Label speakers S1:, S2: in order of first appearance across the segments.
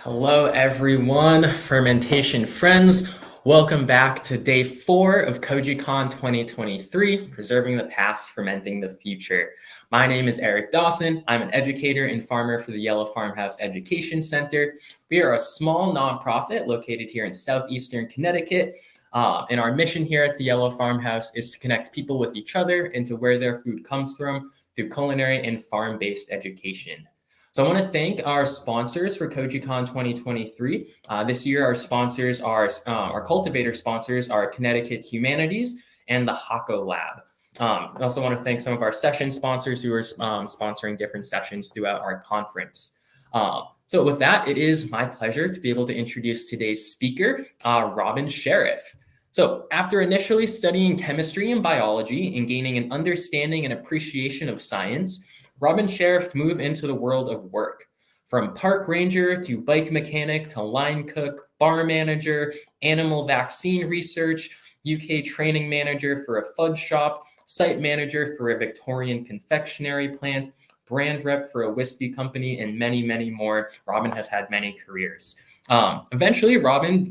S1: Hello, everyone, fermentation friends. Welcome back to day 4 of KojiCon 2023, Preserving the Past, Fermenting the Future. My name is Eric Dawson. I'm an educator and farmer for the Yellow Farmhouse Education Center. We are a small nonprofit located here in southeastern Connecticut. And our mission here at the Yellow Farmhouse is to connect people with each other and to where their food comes from through culinary and farm-based education. So I want to thank our sponsors for KojiCon 2023. This year, our cultivator sponsors are Connecticut Humanities and the Hako Lab. I also want to thank some of our session sponsors who are sponsoring different sessions throughout our conference. So with that, it is my pleasure to be able to introduce today's speaker, Robin Sherriff. So after initially studying chemistry and biology and gaining an understanding and appreciation of science, Robin Sherriff moved into the world of work. From park ranger to bike mechanic to line cook, bar manager, animal vaccine research, UK training manager for a fudge shop, site manager for a Victorian confectionery plant, brand rep for a whiskey company, and many, many more. Robin has had many careers. Eventually, Robin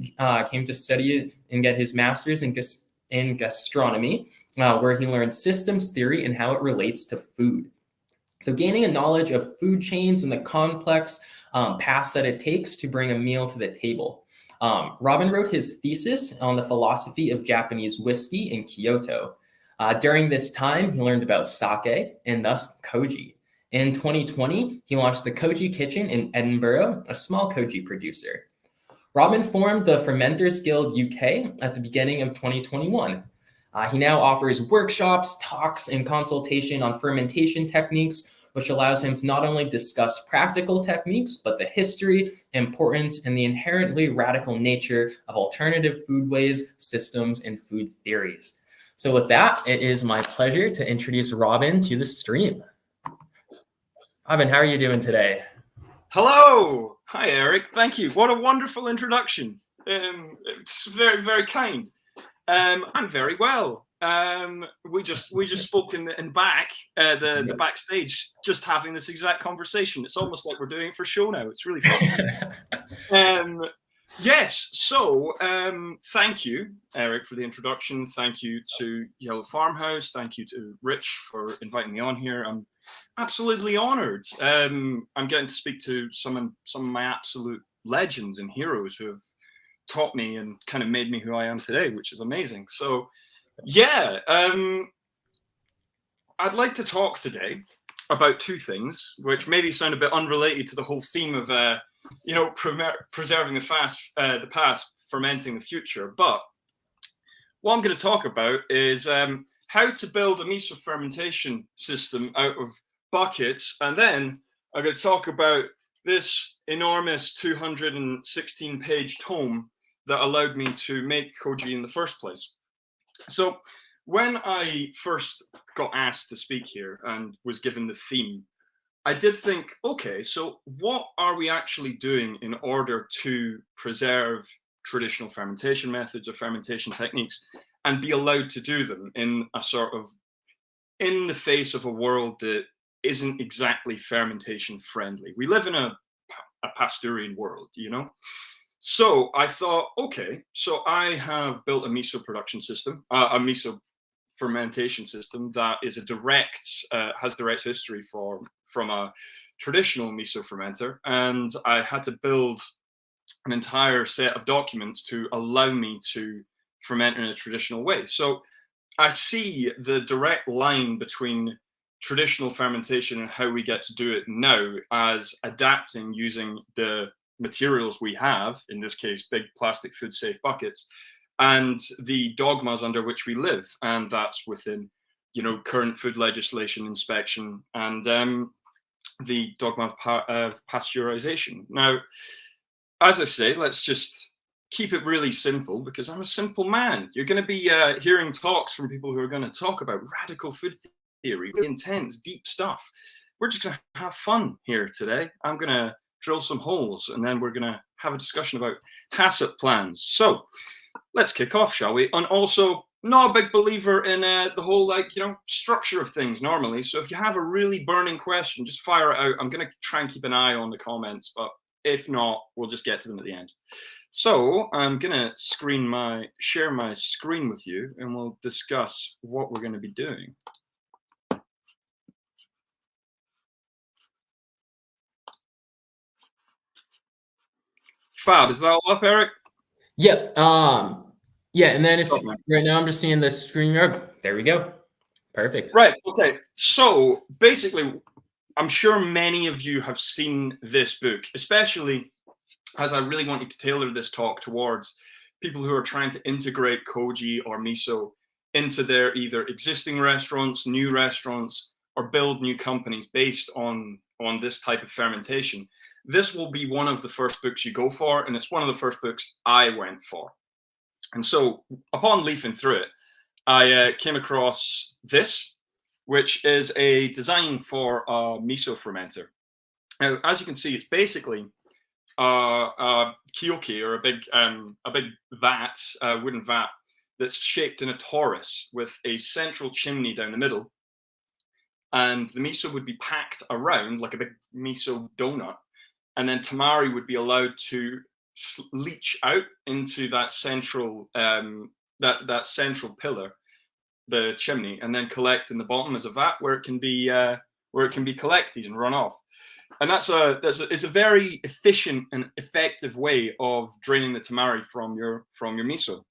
S1: came to study and get his master's in gastronomy, where he learned systems theory and how it relates to food. So gaining a knowledge of food chains and the complex paths that it takes to bring a meal to the table. Robin wrote his thesis on the philosophy of Japanese whiskey in Kyoto. During this time, he learned about sake and thus koji. In 2020, he launched the Koji Kitchen in Edinburgh, a small koji producer. Robin formed the Fermenters Guild UK at the beginning of 2021. He now offers workshops, talks, and consultation on fermentation techniques, which allows him to not only discuss practical techniques, but the history, importance, and the inherently radical nature of alternative foodways, systems, and food theories. So with that, it is my pleasure to introduce Robin to the stream. Robin, how are you doing today?
S2: Hello. Hi, Eric. Thank you. What a wonderful introduction. It's very, very kind. I'm very well. We just spoke in the backstage, just having this exact conversation. It's almost like we're doing it for show now. It's really fun. Yes. So thank you, Eric, for the introduction. Thank you to Yellow Farmhouse. Thank you to Rich for inviting me on here. I'm absolutely honored. I'm getting to speak to some of my absolute legends and heroes who have taught me and kind of made me who I am today, which is amazing. So yeah, I'd like to talk today about two things, which maybe sound a bit unrelated to the whole theme of preserving the past, fermenting the future. But what I'm going to talk about is how to build a miso fermentation system out of buckets, and then I'm going to talk about this enormous 216-page tome that allowed me to make koji in the first place. So when I first got asked to speak here and was given the theme, I did think, okay, so what are we actually doing in order to preserve traditional fermentation methods or fermentation techniques and be allowed to do them in the face of a world that isn't exactly fermentation friendly? We live in a Pasteurian world, you know? So I thought, okay, so I have built a miso production system, a miso fermentation system that is has direct history from a traditional miso fermenter. And I had to build an entire set of documents to allow me to ferment in a traditional way. So I see the direct line between traditional fermentation and how we get to do it now as adapting using the materials we have, in this case, big plastic food safe buckets, and the dogmas under which we live. And that's within, current food legislation, inspection, and the dogma of pasteurization. Now, as I say, let's just keep it really simple because I'm a simple man. You're going to be hearing talks from people who are going to talk about radical food theory, really intense, deep stuff. We're just going to have fun here today. I'm going to drill some holes, and then we're going to have a discussion about HACCP plans. So let's kick off, shall we? And also, not a big believer in the whole structure of things normally. So if you have a really burning question, just fire it out. I'm going to try and keep an eye on the comments, but If not, we'll just get to them at the end. So I'm gonna share my screen with you, and we'll discuss what we're going to be doing. Fab, is that all up, Eric?
S1: Yep. Yeah, and then right now I'm just seeing the screen. There we go. Perfect.
S2: Right. Okay. So basically, I'm sure many of you have seen this book, especially as I really wanted to tailor this talk towards people who are trying to integrate koji or miso into their either existing restaurants, new restaurants, or build new companies based on this type of fermentation. This will be one of the first books you go for, and it's one of the first books I went for. And so upon leafing through it, I came across this, which is a design for a miso fermenter. Now, as you can see, it's basically a kyoki, or a big vat, wooden vat that's shaped in a torus with a central chimney down the middle, and the miso would be packed around like a big miso donut, and then tamari would be allowed to leach out into that central that central pillar, the chimney, and then collect in the bottom as a vat where it can be collected and run off. And it's a very efficient and effective way of draining the tamari from your miso.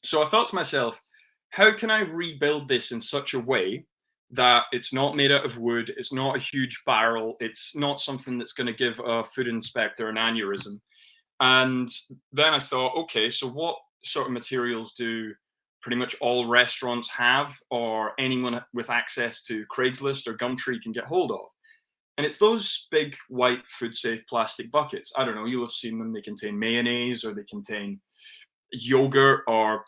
S2: So I thought to myself, how can I rebuild this in such a way that it's not made out of wood, it's not a huge barrel, it's not something that's going to give a food inspector an aneurysm. And then I thought, okay, so what sort of materials do pretty much all restaurants have, or anyone with access to Craigslist or Gumtree can get hold of? And it's those big white food safe plastic buckets. I don't know, you'll have seen them. They contain mayonnaise, or they contain yogurt or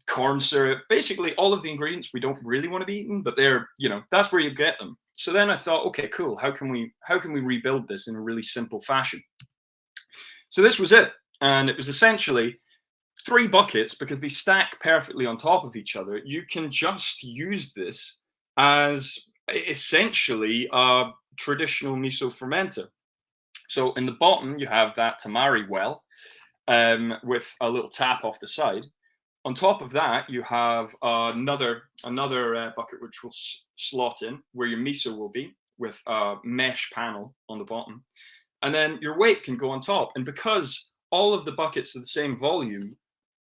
S2: corn syrup, basically all of the ingredients we don't really want to be eating, but they're, that's where you get them. So then I thought, okay, cool, how can we rebuild this in a really simple fashion? So this was it. And it was essentially 3 buckets, because they stack perfectly on top of each other. You can just use this as essentially a traditional miso fermenter. So in the bottom, you have that tamari well, with a little tap off the side. On top of that, you have another bucket which will slot in where your miso will be, with a mesh panel on the bottom. And then your weight can go on top. And because all of the buckets are the same volume,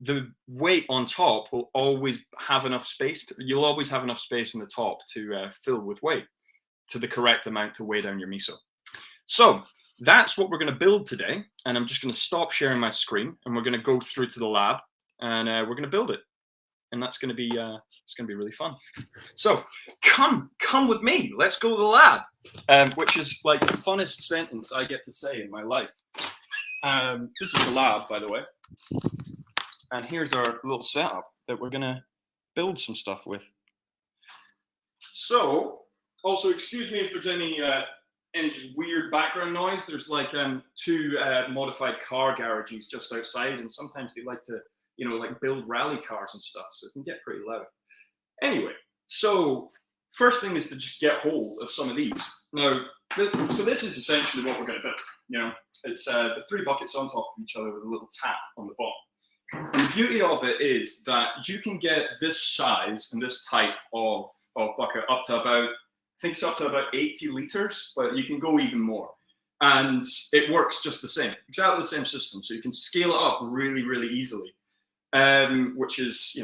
S2: the weight on top will always have enough space. You'll always have enough space in the top to fill with weight, to the correct amount to weigh down your miso. So that's what we're going to build today. And I'm just going to stop sharing my screen, and we're going to go through to the lab, and we're going to build it. And that's going to be it's going to be really fun. So come with me. Let's go to the lab, which is like the funnest sentence I get to say in my life. This is the lab, by the way. And here's our little setup that we're going to build some stuff with. So, also, excuse me if there's any weird background noise. There's like 2 modified car garages just outside, and sometimes they like to, like build rally cars and stuff, so it can get pretty loud. Anyway, so first thing is to just get hold of some of these. Now, so this is essentially what we're going to build. It's the 3 buckets on top of each other with a little tap on the bottom. And the beauty of it is that you can get this size and this type of bucket up to about, I think it's up to about 80 liters, but you can go even more. And it works just the same, exactly the same system. So you can scale it up really, really easily, which is,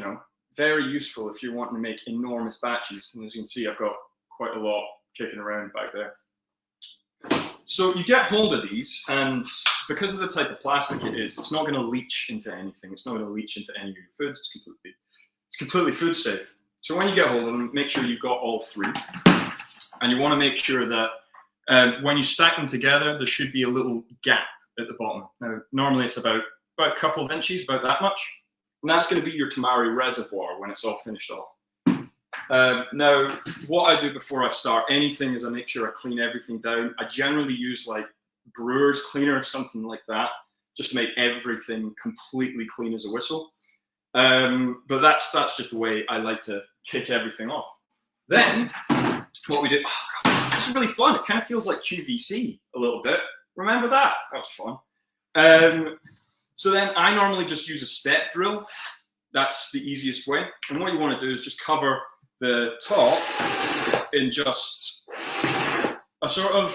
S2: very useful if you're wanting to make enormous batches. And as you can see, I've got quite a lot kicking around back there. So you get hold of these, and because of the type of plastic it is, it's not going to leach into anything. It's not going to leach into any of your foods. It's completely food safe. So when you get hold of them, make sure you've got all 3. And you want to make sure that when you stack them together, there should be a little gap at the bottom. Now, normally it's about a couple of inches, about that much. And that's going to be your tamari reservoir when it's all finished off. Now, what I do before I start anything is I make sure I clean everything down. I generally use like brewer's cleaner or something like that, just to make everything completely clean as a whistle. But that's just the way I like to kick everything off. Then what we do, this is really fun. It kind of feels like QVC a little bit. Remember that? That was fun. So then I normally just use a step drill. That's the easiest way. And what you want to do is just cover the top in just a sort of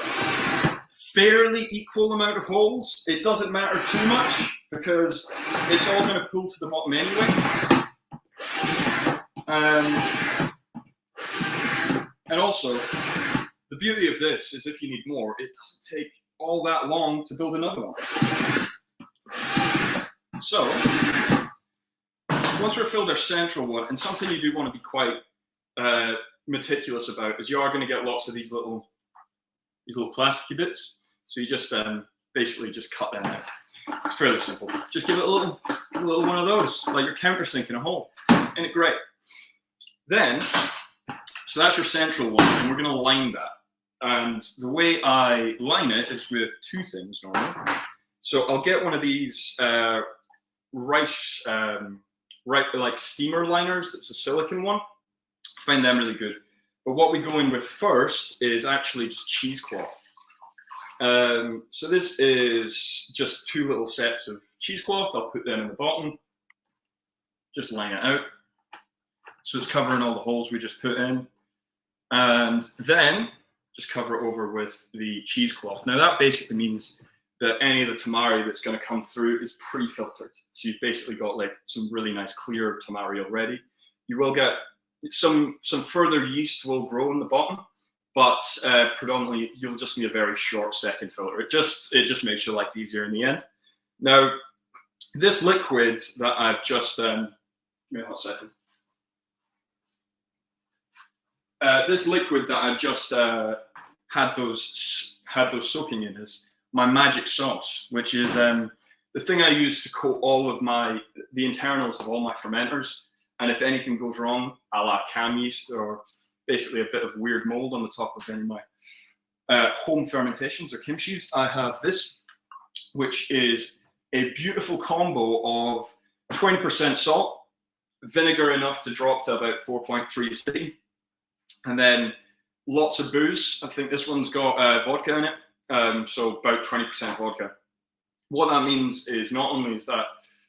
S2: fairly equal amount of holes. It doesn't matter too much because it's all going to pull to the bottom anyway. And also, the beauty of this is if you need more, it doesn't take all that long to build another one. So, once we've filled our central one, and something you do want to be quite meticulous about is you are going to get lots of these little plasticky bits. So you just basically just cut them out. It's fairly simple. Just give it a little one of those, like your countersink in a hole. Isn't it great? Then, so that's your central one, and we're going to line that. And the way I line it is with two things normally. So I'll get one of these rice, like steamer liners. It's a silicone one. I find them really good. But what we go in with first is actually just cheesecloth. So this is just two little sets of cheesecloth. I'll put them in the bottom. Just line it out. So it's covering all the holes we just put in. And then just cover it over with the cheesecloth. Now that basically means that any of the tamari that's going to come through is pre-filtered. So you've basically got like some really nice clear tamari already. You will get some further yeast will grow in the bottom, but predominantly you'll just need a very short second filter. It just makes your life easier in the end. Now, this liquid that I've just this liquid that I've just had those soaking in is my magic sauce, which is the thing I use to coat all of the internals of all my fermenters. And if anything goes wrong, a la cam yeast or basically a bit of weird mold on the top of any of my home fermentations or kimchis, I have this, which is a beautiful combo of 20% salt, vinegar enough to drop to about 4.3 acidity, and then lots of booze. I think this one's got vodka in it, so about 20% vodka. What that means is not only is that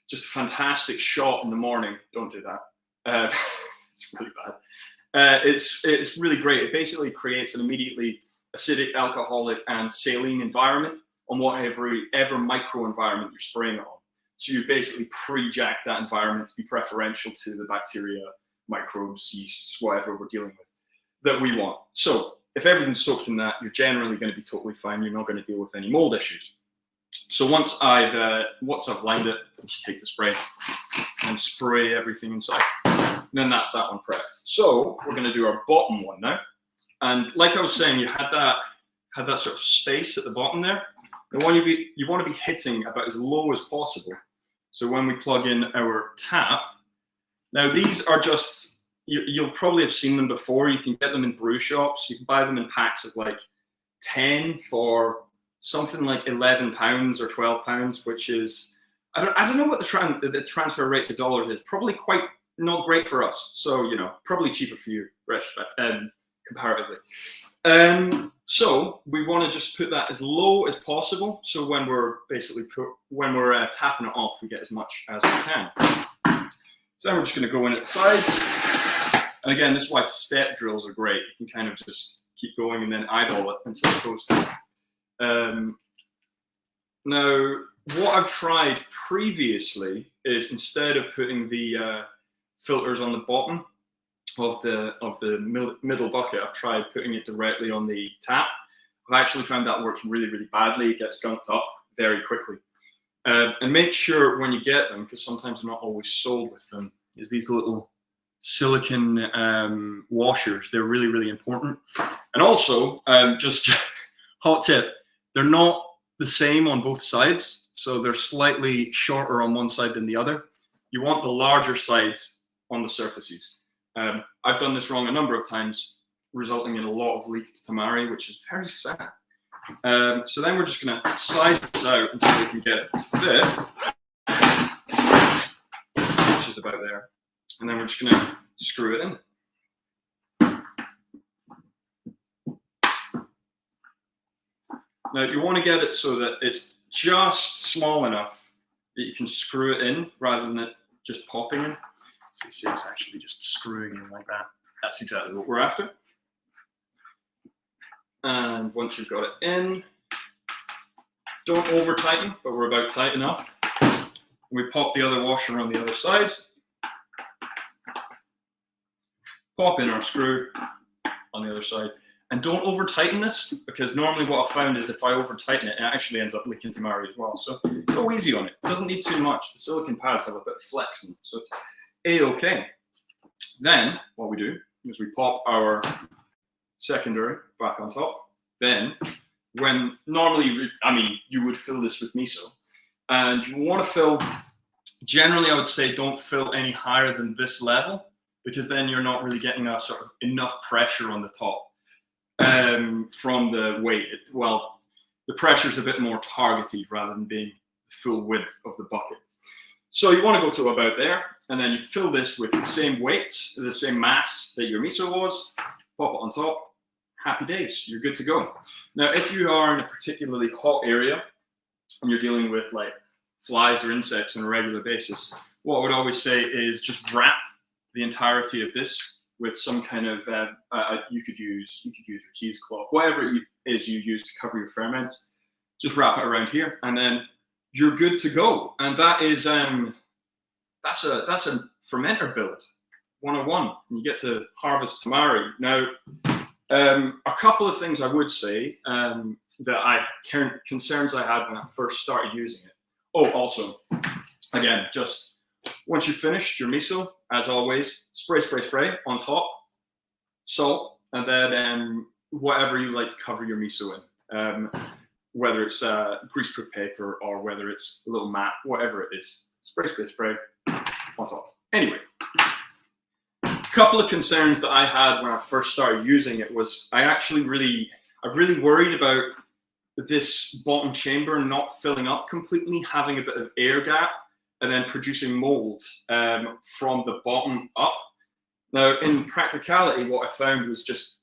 S2: just a fantastic shot in the morning, don't do that. It's really bad. It's really great. It basically creates an immediately acidic, alcoholic, and saline environment on whatever micro environment you're spraying on. So you basically pre-jack that environment to be preferential to the bacteria, microbes, yeasts, whatever we're dealing with that we want. So if everything's soaked in that, you're generally going to be totally fine. You're not going to deal with any mold issues. So once I've lined it, I just take the spray and spray everything inside. And then that's that one prepped. So we're going to do our bottom one now. And like I was saying, you had that sort of space at the bottom there. And you want to be hitting about as low as possible. So when we plug in our tap, now these are just, you'll probably have seen them before. You can get them in brew shops. You can buy them in packs of like 10 for something like 11 pounds or 12 pounds, which is, I don't know what the transfer rate to dollars is. Probably quite not great for us. So, probably cheaper for you, comparatively. So we want to just put that as low as possible. So when we're tapping it off, we get as much as we can. So then we're just going to go in at the sides. And again, this is why step drills are great. You can kind of just keep going and then eyeball it until it goes through. Now, what I've tried previously is instead of putting the filters on the bottom of the middle bucket, I've tried putting it directly on the tap. I've actually found that works really, really badly. It gets gunked up very quickly. And make sure when you get them, because sometimes they're not always sold with them, is these little silicone washers. They're really, really important. And also, just hot tip, they're not the same on both sides. So they're slightly shorter on one side than the other. You want the larger sides on the surfaces. I've done this wrong a number of times, resulting in a lot of leaked tamari, which is very sad. So then we're just going to size this out until we can get it to fit, which is about there. And then we're just going to screw it in. Now you want to get it so that it's just small enough that you can screw it in rather than it just popping in. So you see it's actually just screwing in like that. That's exactly what we're after. And once you've got it in, don't over tighten, but we're about tight enough. We pop the other washer on the other side. Pop in our screw on the other side. And don't over tighten this, because normally what I've found is if I over tighten it, it actually ends up leaking tamari as well. So go easy on it. It doesn't need too much. The silicone pads have a bit of flex in them, so it's A-okay. Then what we do is we pop our secondary back on top. Then when normally, I mean, you would fill this with miso, and you want to fill, generally I would say don't fill any higher than this level, because then you're not really getting a sort of enough pressure on the top from the weight. Well, the pressure is a bit more targeted rather than being the full width of the bucket. So you want to go to about there, and then you fill this with the same weight, the same mass that your miso was, pop it on top. Happy days, you're good to go. Now, if you are in a particularly hot area and you're dealing with like flies or insects on a regular basis, what I would always say is just wrap the entirety of this with some kind of you could use your cheesecloth, whatever it is you use to cover your ferments. Just wrap it around here, and then you're good to go. And that is that's a fermenter build 101. You get to harvest tamari. Now, a couple of things I would say concerns I had when I first started using it. Oh, also, again, just once you've finished your miso, as always, spray on top, salt, and then whatever you like to cover your miso in, whether it's greaseproof paper or whether it's a little mat, whatever it is, spray on top. Anyway, a couple of concerns that I had when I first started using it was I really worried about this bottom chamber not filling up completely, having a bit of air gap, and then producing mold from the bottom up. Now, in practicality, what I found was just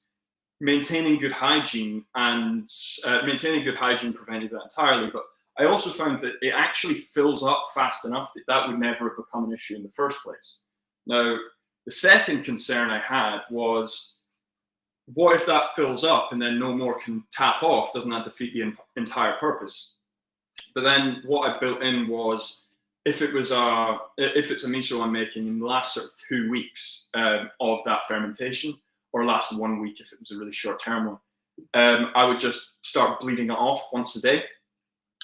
S2: maintaining good hygiene, and prevented that entirely. But I also found that it actually fills up fast enough that that would never have become an issue in the first place. Now, the second concern I had was, what if that fills up and then no more can tap off? Doesn't that defeat the entire purpose? But then what I built in was, if it's a miso I'm making in the last sort of 2 weeks of that fermentation, or last 1 week if it was a really short term one, I would just start bleeding it off once a day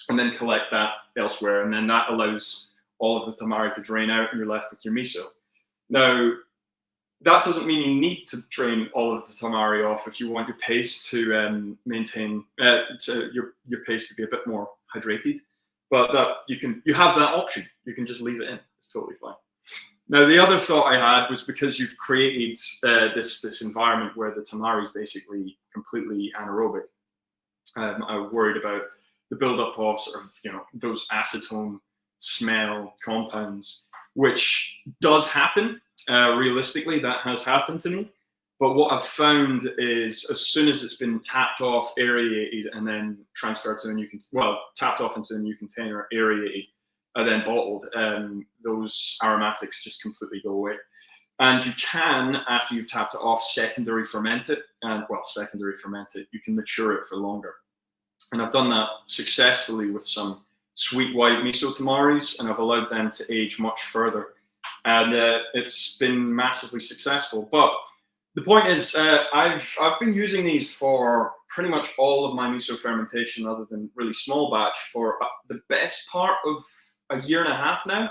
S2: and then collect that elsewhere. And then that allows all of the tamari to drain out and you're left with your miso. Now, that doesn't mean you need to drain all of the tamari off if you want your paste to maintain your paste to be a bit more hydrated. But that you have that option. You can just leave it in. It's totally fine. Now, the other thought I had was, because you've created this environment where the tamari is basically completely anaerobic, I worried about the buildup of sort of those acetone smell compounds, which does happen. Realistically, that has happened to me. But what I've found is, as soon as it's been tapped off, aerated, and then transferred to a new tapped off into a new container, aerated, and then bottled, those aromatics just completely go away. And you can, after you've tapped it off, secondary ferment it. You can mature it for longer. And I've done that successfully with some sweet white miso tamaris, and I've allowed them to age much further. And it's been massively successful. But the point is, I've been using these for pretty much all of my miso fermentation, other than really small batch, for the best part of a year and a half now,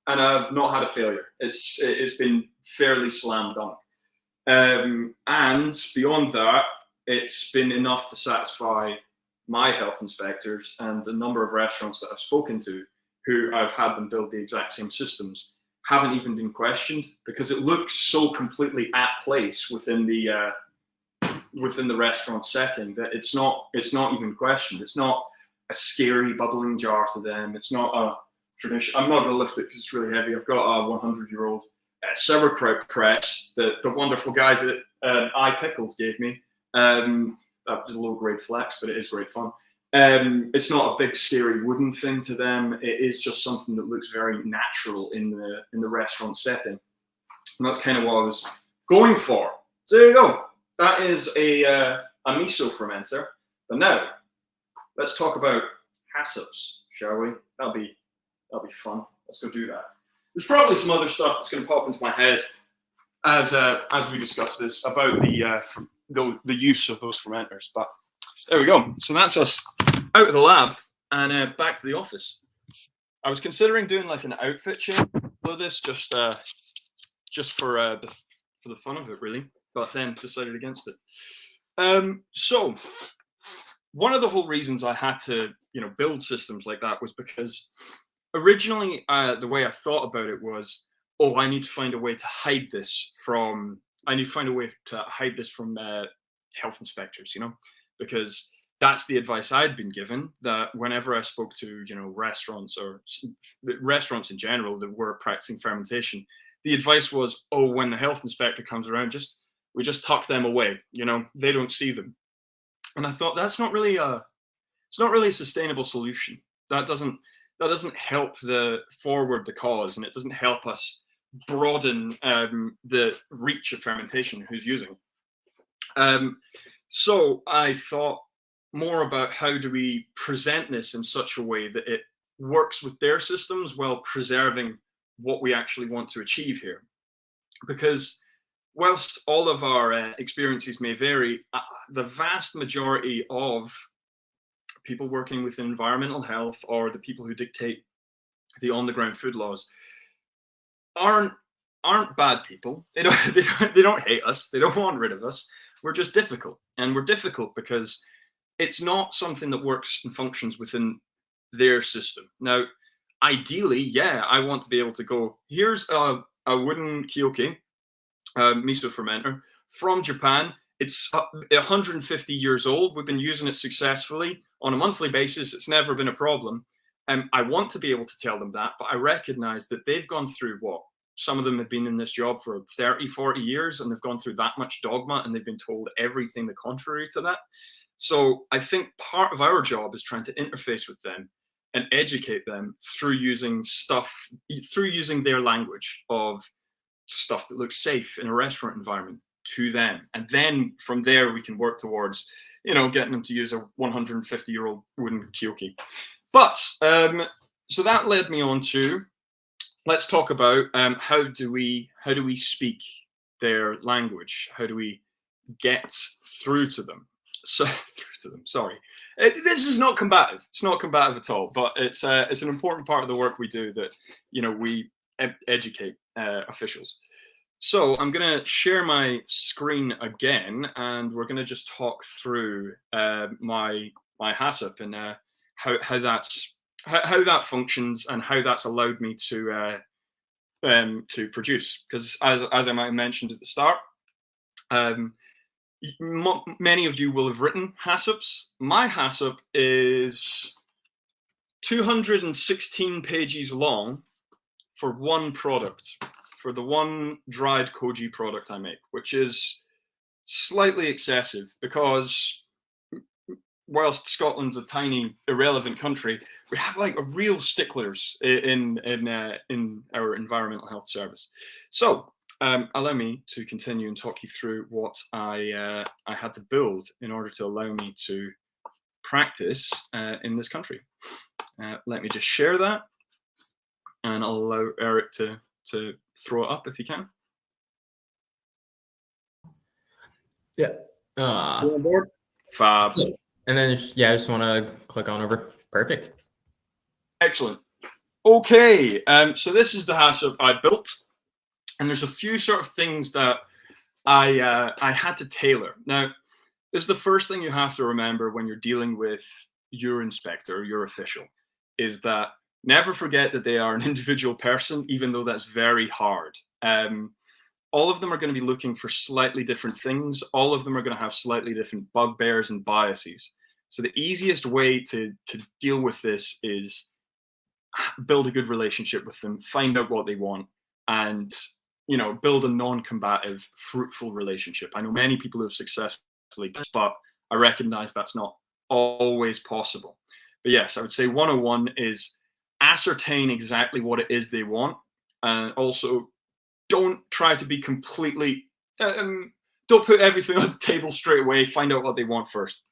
S2: and I've not had a failure. It's been fairly slam dunk. And beyond that, it's been enough to satisfy my health inspectors and the number of restaurants that I've spoken to, who I've had them build the exact same systems, haven't even been questioned, because it looks so completely at place within the restaurant setting that it's not even questioned. It's not a scary bubbling jar to them. It's not a tradition. I'm not going to lift it because it's really heavy. I've got a 100-year-old sauerkraut press that the wonderful guys at I Pickled gave me. That was a low grade flex, but it is great fun. It's not a big scary wooden thing to them. It is just something that looks very natural in the restaurant setting, and that's kind of what I was going for. So there you go. That is a miso fermenter. But now let's talk about HACCPs, shall we? That'll be fun. Let's go do that. There's probably some other stuff that's going to pop into my head as we discuss this about the use of those fermenters. But there we go. So that's us out of the lab and back to the office. I was considering doing like an outfit change for this, just for the fun of it, really, but then decided against it. So one of the whole reasons I had to, build systems like that was because originally the way I thought about it was, I need to find a way to hide this from. I need to find a way to hide this from health inspectors, because that's the advice I'd been given, that whenever I spoke to, restaurants or restaurants in general that were practicing fermentation, the advice was, when the health inspector comes around, we just tuck them away, they don't see them. And I thought it's not really a sustainable solution. That doesn't help forward the cause, and it doesn't help us broaden the reach of fermentation who's using. So I thought more about how do we present this in such a way that it works with their systems while preserving what we actually want to achieve here. Because whilst all of our experiences may vary, the vast majority of people working with environmental health or the people who dictate the on-the-ground food laws aren't bad people. They don't hate us. They don't want rid of us. We're just difficult, and we're difficult because it's not something that works and functions within their system. Now, ideally, I want to be able to go, here's a wooden kyoki miso fermenter from Japan. It's 150 years old. We've been using it successfully on a monthly basis. It's never been a problem. I want to be able to tell them that, but I recognize that they've gone through some of them have been in this job for 30, 40 years, and they've gone through that much dogma, and they've been told everything the contrary to that. So I think part of our job is trying to interface with them and educate them through using their language of stuff that looks safe in a restaurant environment to them. And then from there, we can work towards, getting them to use a 150-year-old wooden kyoki. But so that led me on to, let's talk about how do we speak their language? How do we get through to them? Sorry, this is not combative. It's not combative at all. But it's an important part of the work we do, that we educate officials. So I'm going to share my screen again, and we're going to just talk through my HACCP and how that functions and how that's allowed me to produce. Because as I might have mentioned at the start, many of you will have written HACCPs. My HACCP is 216 pages long for one product, for the one dried koji product I make, which is slightly excessive because whilst Scotland's a tiny, irrelevant country, we have like real sticklers in our environmental health service. So allow me to continue and talk you through what I had to build in order to allow me to practice in this country. Let me just share that, and I'll allow Eric to throw it up if he can.
S1: Yeah.
S2: On board? Fab.
S1: And then, I just want to click on over. Perfect.
S2: Excellent. Okay, so this is the HACCP I built, and there's a few sort of things that I had to tailor. Now, this is the first thing you have to remember when you're dealing with your inspector, your official, is that never forget that they are an individual person, even though that's very hard. All of them are going to be looking for slightly different things. All of them are going to have slightly different bugbears and biases. So the easiest way to deal with this is build a good relationship with them, find out what they want, and build a non-combative, fruitful relationship. I know many people who have successfully, but I recognize that's not always possible. But yes, I would say 101 is ascertain exactly what it is they want, and also don't try to be completely don't put everything on the table straight away. Find out what they want first.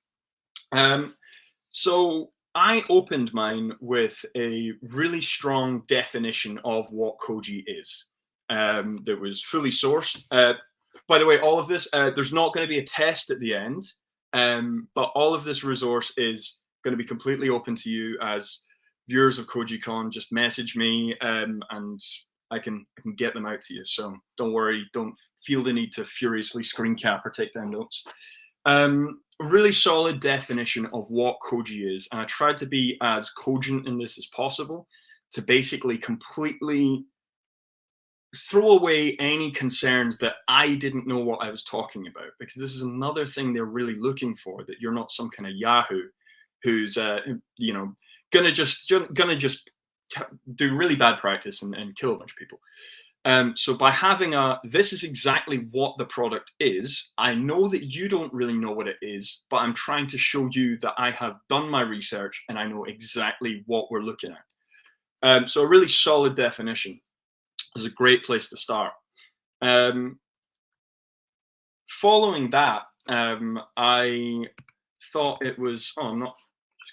S2: So I opened mine with a really strong definition of what Koji is. That was fully sourced. By the way, all of this, there's not going to be a test at the end, but all of this resource is going to be completely open to you as viewers of KojiCon. Just message me, and I can get them out to you. So don't worry, don't feel the need to furiously screen cap or take down notes. Really solid definition of what Koji is, and I tried to be as cogent in this as possible to basically completely throw away any concerns that I didn't know what I was talking about, because this is another thing they're really looking for, that you're not some kind of Yahoo who's gonna just do really bad practice and kill a bunch of people. So by having this is exactly what the product is. I know that you don't really know what it is, but I'm trying to show you that I have done my research and I know exactly what we're looking at. So a really solid definition is a great place to start. Following that, I thought it was, just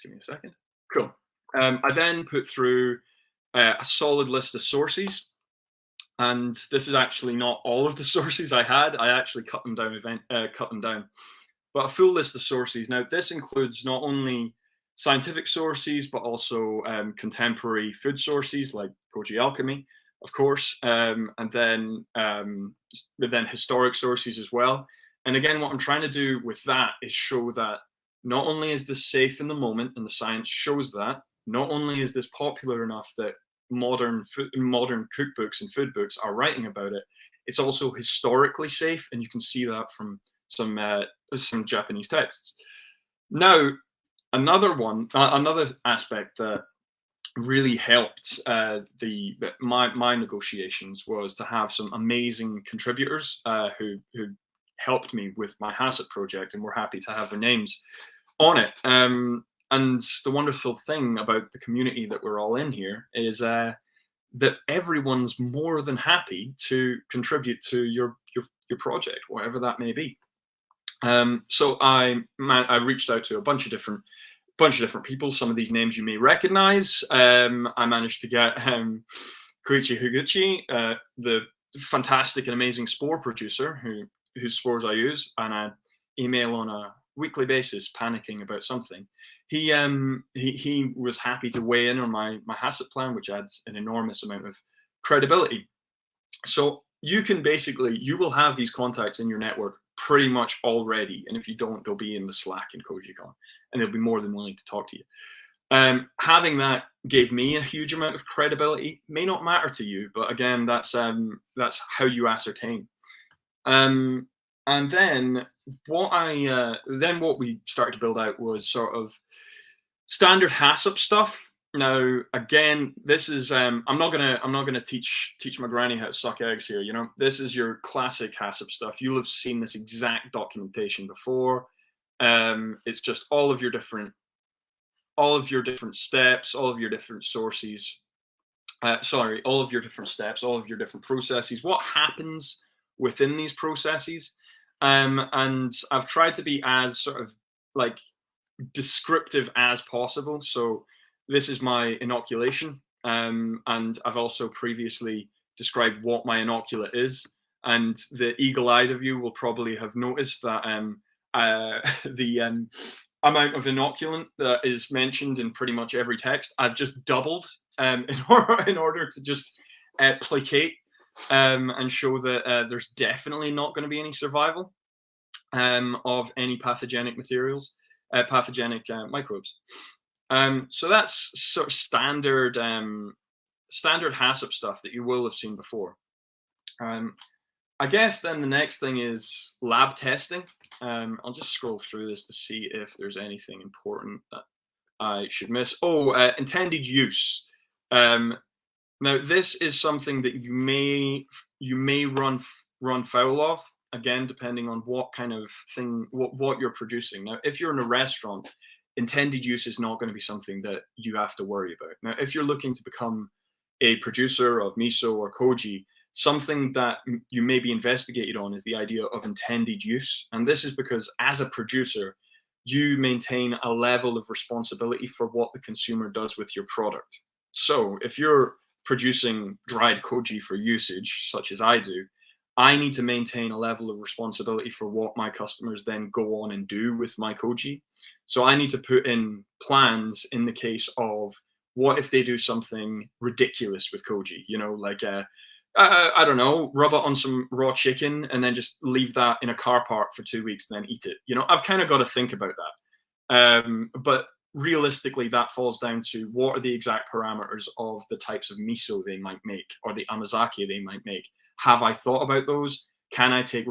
S2: give me a second. Cool. I then put through a solid list of sources. And this is actually not all of the sources I had. I actually cut them down. But a full list of sources. Now, this includes not only scientific sources, but also contemporary food sources like Koji Alchemy, of course, and then historic sources as well. And again, what I'm trying to do with that is show that not only is this safe in the moment, and the science shows that, not only is this popular enough that modern cookbooks and food books are writing about it, it's also historically safe, and you can see that from some Japanese texts. Now, another aspect that really helped my negotiations was to have some amazing contributors who helped me with my HACCP project, and we're happy to have their names on it. And the wonderful thing about the community that we're all in here is that everyone's more than happy to contribute to your project, whatever that may be. So I reached out to a bunch of different people. Some of these names you may recognize. I managed to get Koichi Higuchi, the fantastic and amazing spore producer whose spores I use, and I email on a weekly basis, panicking about something. He was happy to weigh in on my HACCP plan, which adds an enormous amount of credibility. So you will have these contacts in your network pretty much already, and if you don't, they'll be in the Slack in KojiCon, and they'll be more than willing to talk to you. Having that gave me a huge amount of credibility. May not matter to you, but again, that's how you ascertain. And then what we started to build out was sort of standard HACCP stuff. Now, again, this is I'm not gonna teach my granny how to suck eggs here. This is your classic HACCP stuff. You'll have seen this exact documentation before. It's just all of your different steps, all of your different sources. All of your different steps, all of your different processes. What happens within these processes? And I've tried to be as sort of like descriptive as possible. So this is my inoculation, and I've also previously described what my inoculant is. And the eagle-eyed of you will probably have noticed that the amount of inoculant that is mentioned in pretty much every text, I've just doubled in order to just placate and show that there's definitely not going to be any survival of any pathogenic materials, pathogenic microbes. So that's sort of standard HACCP stuff that you will have seen before. I guess then the next thing is lab testing. I'll just scroll through this to see if there's anything important that I should miss. Intended use. Now this is something that you may run foul of, again, depending on what kind of thing, what you're producing. Now, if you're in a restaurant, intended use is not going to be something that you have to worry about. Now, if you're looking to become a producer of miso or koji, something that you may be investigated on is the idea of intended use. And this is because as a producer, you maintain a level of responsibility for what the consumer does with your product. So if you're producing dried koji for usage, such as I do, I need to maintain a level of responsibility for what my customers then go on and do with my koji. So I need to put in plans in the case of what if they do something ridiculous with koji, like I don't know, rub it on some raw chicken and then just leave that in a car park for 2 weeks and then eat it. I've kind of got to think about that. But realistically, that falls down to what are the exact parameters of the types of miso they might make or the amazake they might make. Have I thought about those? Can I take,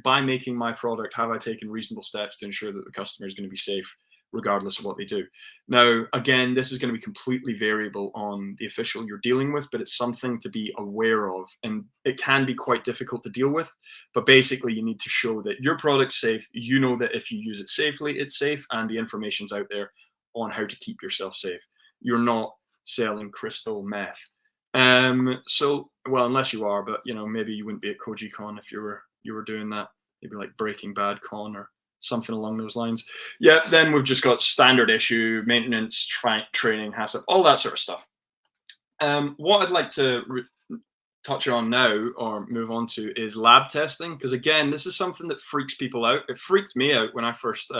S2: by making my product, have I taken reasonable steps to ensure that the customer is going to be safe regardless of what they do? Now, again, this is going to be completely variable on the official you're dealing with, but it's something to be aware of. And it can be quite difficult to deal with. But basically, you need to show that your product's safe. You know that if you use it safely, it's safe. And the information's out there on how to keep yourself safe. You're not selling crystal meth. So, well, unless you are, but maybe you wouldn't be at Koji Con if you were doing that. Maybe like Breaking Bad Con or something along those lines. Yeah, then we've just got standard issue, maintenance, training, HACCP, all that sort of stuff. What I'd like to touch on now or move on to is lab testing, because again, this is something that freaks people out. It freaked me out when I first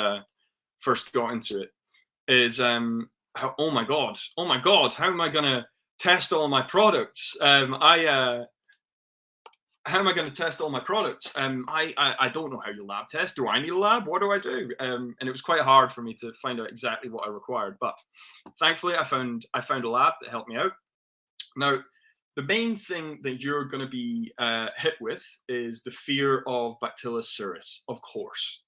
S2: got into it. Is how, oh my god, how am I gonna test all my products? How am I going to test all my products? I don't know how you lab test. Do I need a lab? What do I do? And it was quite hard for me to find out exactly what I required. But thankfully, I found a lab that helped me out. Now, the main thing that you're going to be hit with is the fear of Bacillus cereus, of course,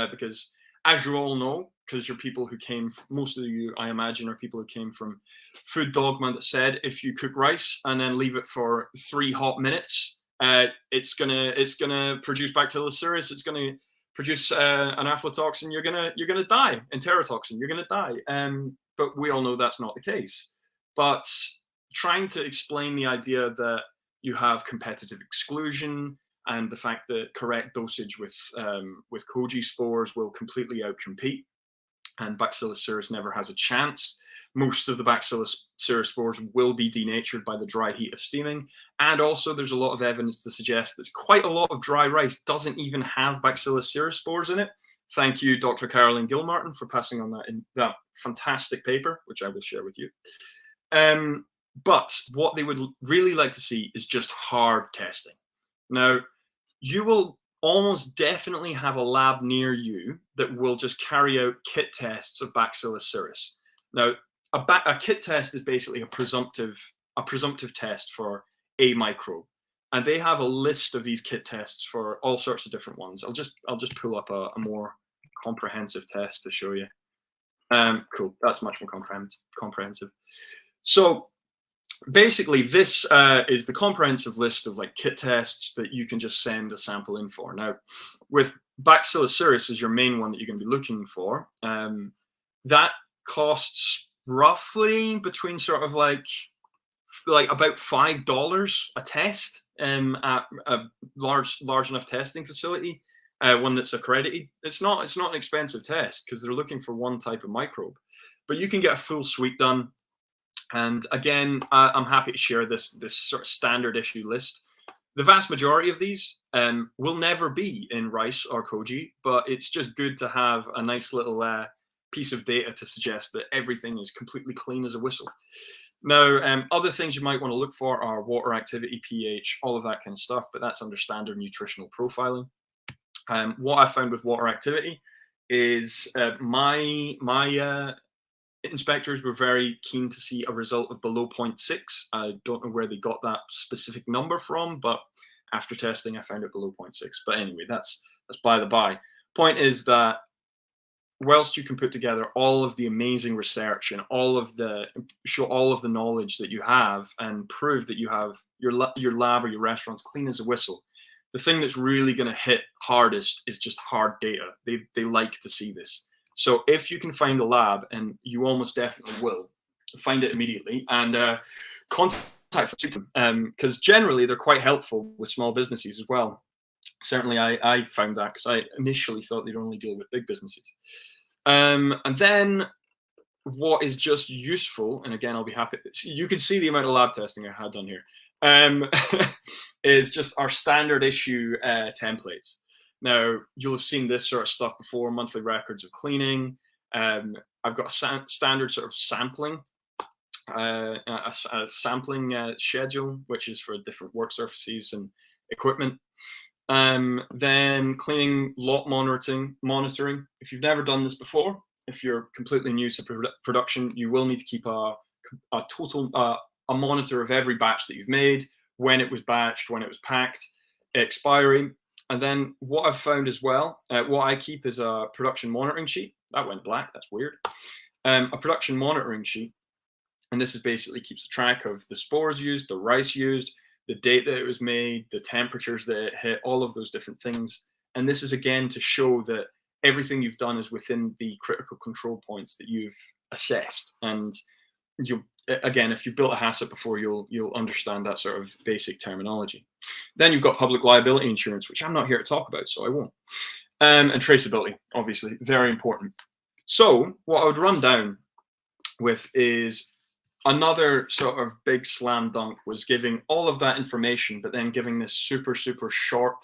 S2: because as you all know, because you're people who came, most of you, I imagine, are people who came from food dogma that said if you cook rice and then leave it for 3 hot minutes, it's gonna produce Bacillus cereus. It's gonna produce an aflatoxin. You're gonna die, enterotoxin. You're gonna die. But we all know that's not the case. But trying to explain the idea that you have competitive exclusion and the fact that correct dosage with Koji spores will completely outcompete, and Bacillus cereus never has a chance. Most of the Bacillus cereus spores will be denatured by the dry heat of steaming. And also there's a lot of evidence to suggest that quite a lot of dry rice doesn't even have Bacillus cereus spores in it. Thank you, Dr. Caroline Gilmartin, for passing on that in that fantastic paper, which I will share with you. But what they would really like to see is just hard testing. Now, you will almost definitely have a lab near you that will just carry out kit tests of Bacillus cereus. Now, a kit test is basically a presumptive test for a microbe, and they have a list of these kit tests for all sorts of different ones. I'll just pull up a more comprehensive test to show you. Cool, that's much more comprehensive. So basically, this is the comprehensive list of like kit tests that you can just send a sample in for. Now, with Bacillus cereus as your main one that you're going to be looking for, that costs roughly between sort of like about $5 a test at a large enough testing facility, one that's accredited. It's not an expensive test because they're looking for one type of microbe, but you can get a full suite done. And again, I'm happy to share this sort of standard issue list. The vast majority of these will never be in rice or koji, but it's just good to have a nice little piece of data to suggest that everything is completely clean as a whistle. Now, other things you might want to look for are water activity, pH, all of that kind of stuff, but that's under standard nutritional profiling. What I found with water activity is my inspectors were very keen to see a result of below 0.6. I don't know where they got that specific number from, but after testing, I found it below 0.6. But anyway, that's by the by. Point is that whilst you can put together all of the amazing research and show all of the knowledge that you have and prove that you have your lab or your restaurant's clean as a whistle, the thing that's really going to hit hardest is just hard data. They like to see this. So if you can find a lab, and you almost definitely will, find it immediately and contact them, because generally they're quite helpful with small businesses as well. Certainly I found that, because I initially thought they'd only deal with big businesses. And then what is just useful, and again, I'll be happy, you can see the amount of lab testing I had done here, is just our standard issue templates. Now, you'll have seen this sort of stuff before: monthly records of cleaning. I've got a standard sort of sampling, a sampling schedule, which is for different work surfaces and equipment. Then cleaning lot monitoring. If you've never done this before, if you're completely new to production, you will need to keep a total a monitor of every batch that you've made, when it was batched, when it was packed, expiry. And then what I've found as well, what I keep is a production monitoring sheet. That went black, that's weird. A production monitoring sheet. And this is basically keeps track of the spores used, the rice used, the date that it was made, the temperatures that it hit, all of those different things. And this is again to show that everything you've done is within the critical control points that you've assessed. And you, again, if you've built a HACCP before, you'll understand that sort of basic terminology. Then you've got public liability insurance, which I'm not here to talk about, so I won't. And traceability, obviously, very important. So what I would run down with is another sort of big slam dunk was giving all of that information, but then giving this super, super short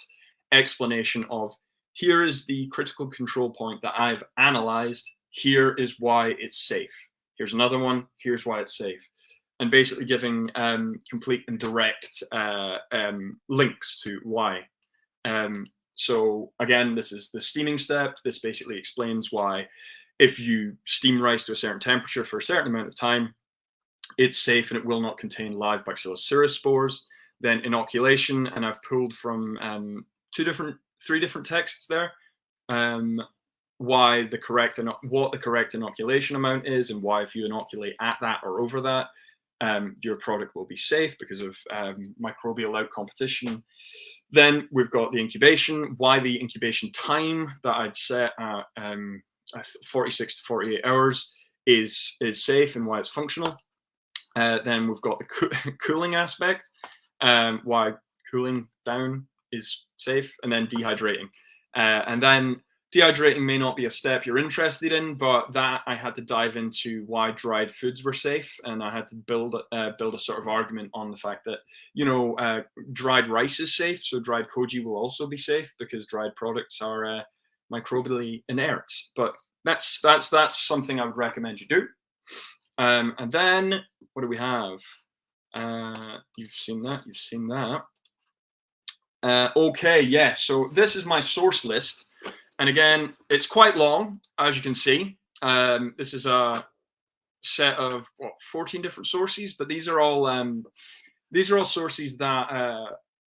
S2: explanation of, here is the critical control point that I've analyzed. Here is why it's safe. Here's another one. Here's why it's safe. And basically giving complete and direct links to why. So again, this is the steaming step. This basically explains why if you steam rice to a certain temperature for a certain amount of time, it's safe and it will not contain live Bacillus cereus spores. Then inoculation, and I've pulled from three different texts there. What the correct inoculation amount is, and why if you inoculate at that or over that, your product will be safe because of microbial out competition. Then we've got the incubation, why the incubation time that I'd set at 46 to 48 hours is safe and why it's functional. Then we've got the cooling aspect, why cooling down is safe, and then dehydrating. And then dehydrating may not be a step you're interested in, but that I had to dive into why dried foods were safe, and I had to build a sort of argument on the fact that, you know, dried rice is safe, so dried koji will also be safe because dried products are microbially inert. But that's something I would recommend you do. And then what do we have? You've seen that. Okay, yes. Yeah, so this is my source list, and again, it's quite long, as you can see. This is a set of 14 different sources, but these are all sources that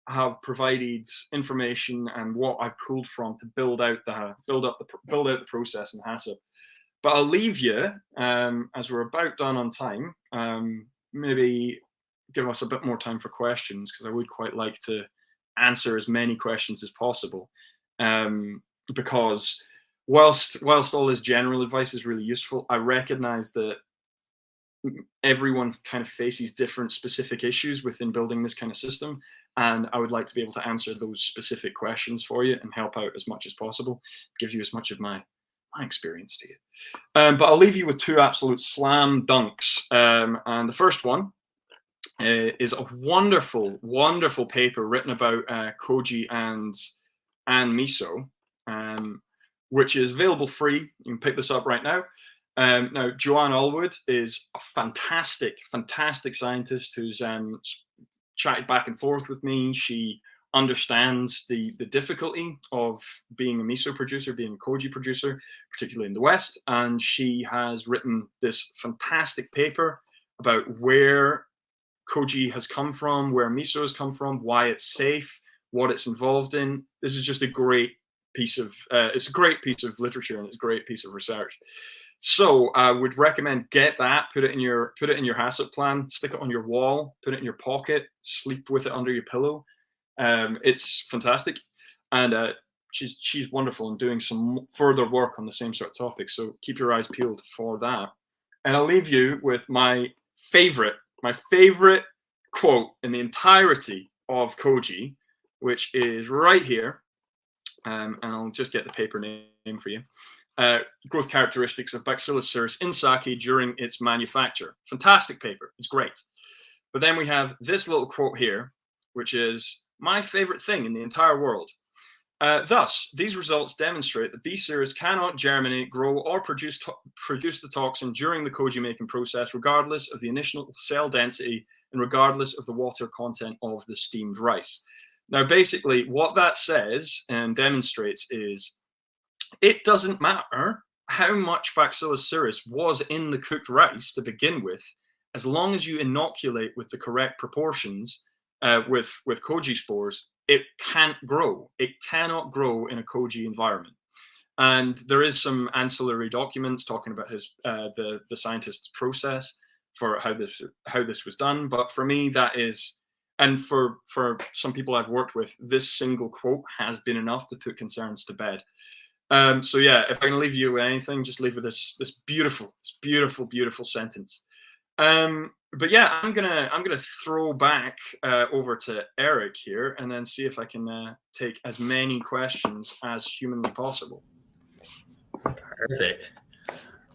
S2: have provided information and what I've pulled from to build out the process in HACCP. But I'll leave you, as we're about done on time, maybe give us a bit more time for questions, because I would quite like to answer as many questions as possible. Because whilst all this general advice is really useful, I recognize that everyone kind of faces different specific issues within building this kind of system. And I would like to be able to answer those specific questions for you and help out as much as possible, give you as much of my experience to you. But I'll leave you with two absolute slam dunks. And the first one is a wonderful, wonderful paper written about koji and miso, which is available free. You can pick this up right now. Now, Joanne Allwood is a fantastic, fantastic scientist who's chatted back and forth with me. She understands the difficulty of being a miso producer, being a koji producer, particularly in the West. And she has written this fantastic paper about where koji has come from, where miso has come from, why it's safe, what it's involved in. This is just a great piece of, it's a great piece of literature, and it's a great piece of research. So I would recommend get that, put it in your HACCP plan, stick it on your wall, put it in your pocket, sleep with it under your pillow. It's fantastic. And she's wonderful and doing some further work on the same sort of topic. So keep your eyes peeled for that. And I'll leave you with my favorite quote in the entirety of Koji, which is right here. And I'll just get the paper name for you. Growth characteristics of Bacillus cereus in sake during its manufacture. Fantastic paper. It's great. But then we have this little quote here, which is my favorite thing in the entire world. Thus, these results demonstrate that B. cereus cannot germinate, grow, or produce the toxin during the koji making process, regardless of the initial cell density and regardless of the water content of the steamed rice. Now, basically, what that says and demonstrates is it doesn't matter how much Bacillus cereus was in the cooked rice to begin with, as long as you inoculate with the correct proportions with koji spores, it can't grow. It cannot grow in a koji environment. And there is some ancillary documents talking about the scientist's process for how this was done. But for me, that is, and for some people I've worked with, this single quote has been enough to put concerns to bed. So yeah, if I can leave you with anything, just leave with this beautiful sentence. But yeah, I'm gonna throw back over to Eric here, and then see if I can take as many questions as humanly possible.
S1: Perfect.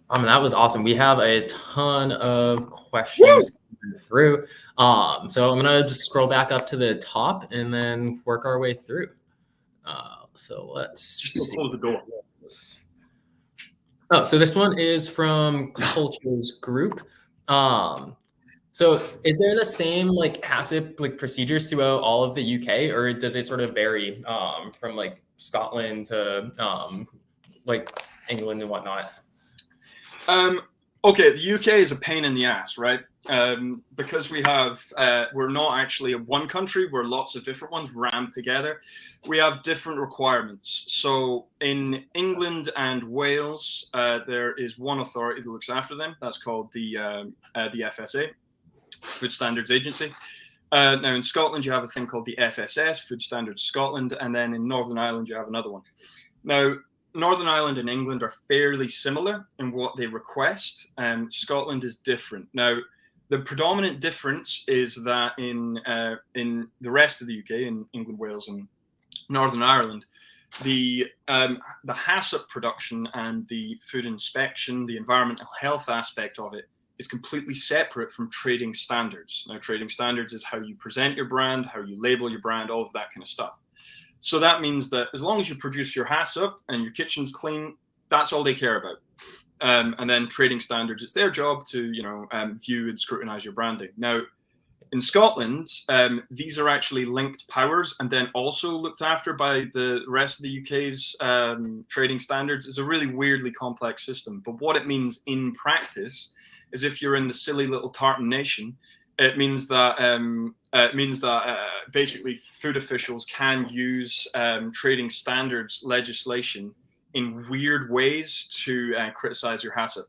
S1: That was awesome. We have a ton of questions coming through. So I'm gonna just scroll back up to the top and then work our way through. So let's
S2: just close the door.
S1: Oh, so this one is from Cultures Group. So is there the same like HACCP like procedures throughout all of the UK, or does it sort of vary from like Scotland to like England and whatnot?
S2: Okay, the UK is a pain in the ass, right? Because we're not actually one country, we're lots of different ones rammed together. We have different requirements. So in England and Wales, there is one authority that looks after them. That's called the FSA, Food Standards Agency. Now in Scotland, you have a thing called the FSS, Food Standards Scotland, and then in Northern Ireland, you have another one. Now, Northern Ireland and England are fairly similar in what they request. Scotland is different. Now, the predominant difference is that in the rest of the UK, in England, Wales, and Northern Ireland, the HACCP production and the food inspection, the environmental health aspect of it, is completely separate from trading standards. Now, trading standards is how you present your brand, how you label your brand, all of that kind of stuff. So that means that as long as you produce your HACCP and your kitchen's clean, that's all they care about. And then trading standards, it's their job to view and scrutinize your branding. Now, in Scotland, these are actually linked powers and then also looked after by the rest of the UK's trading standards. It's a really weirdly complex system. But what it means in practice is if you're in the silly little tartan nation, it means that basically food officials can use trading standards legislation in weird ways to criticize your HACCP.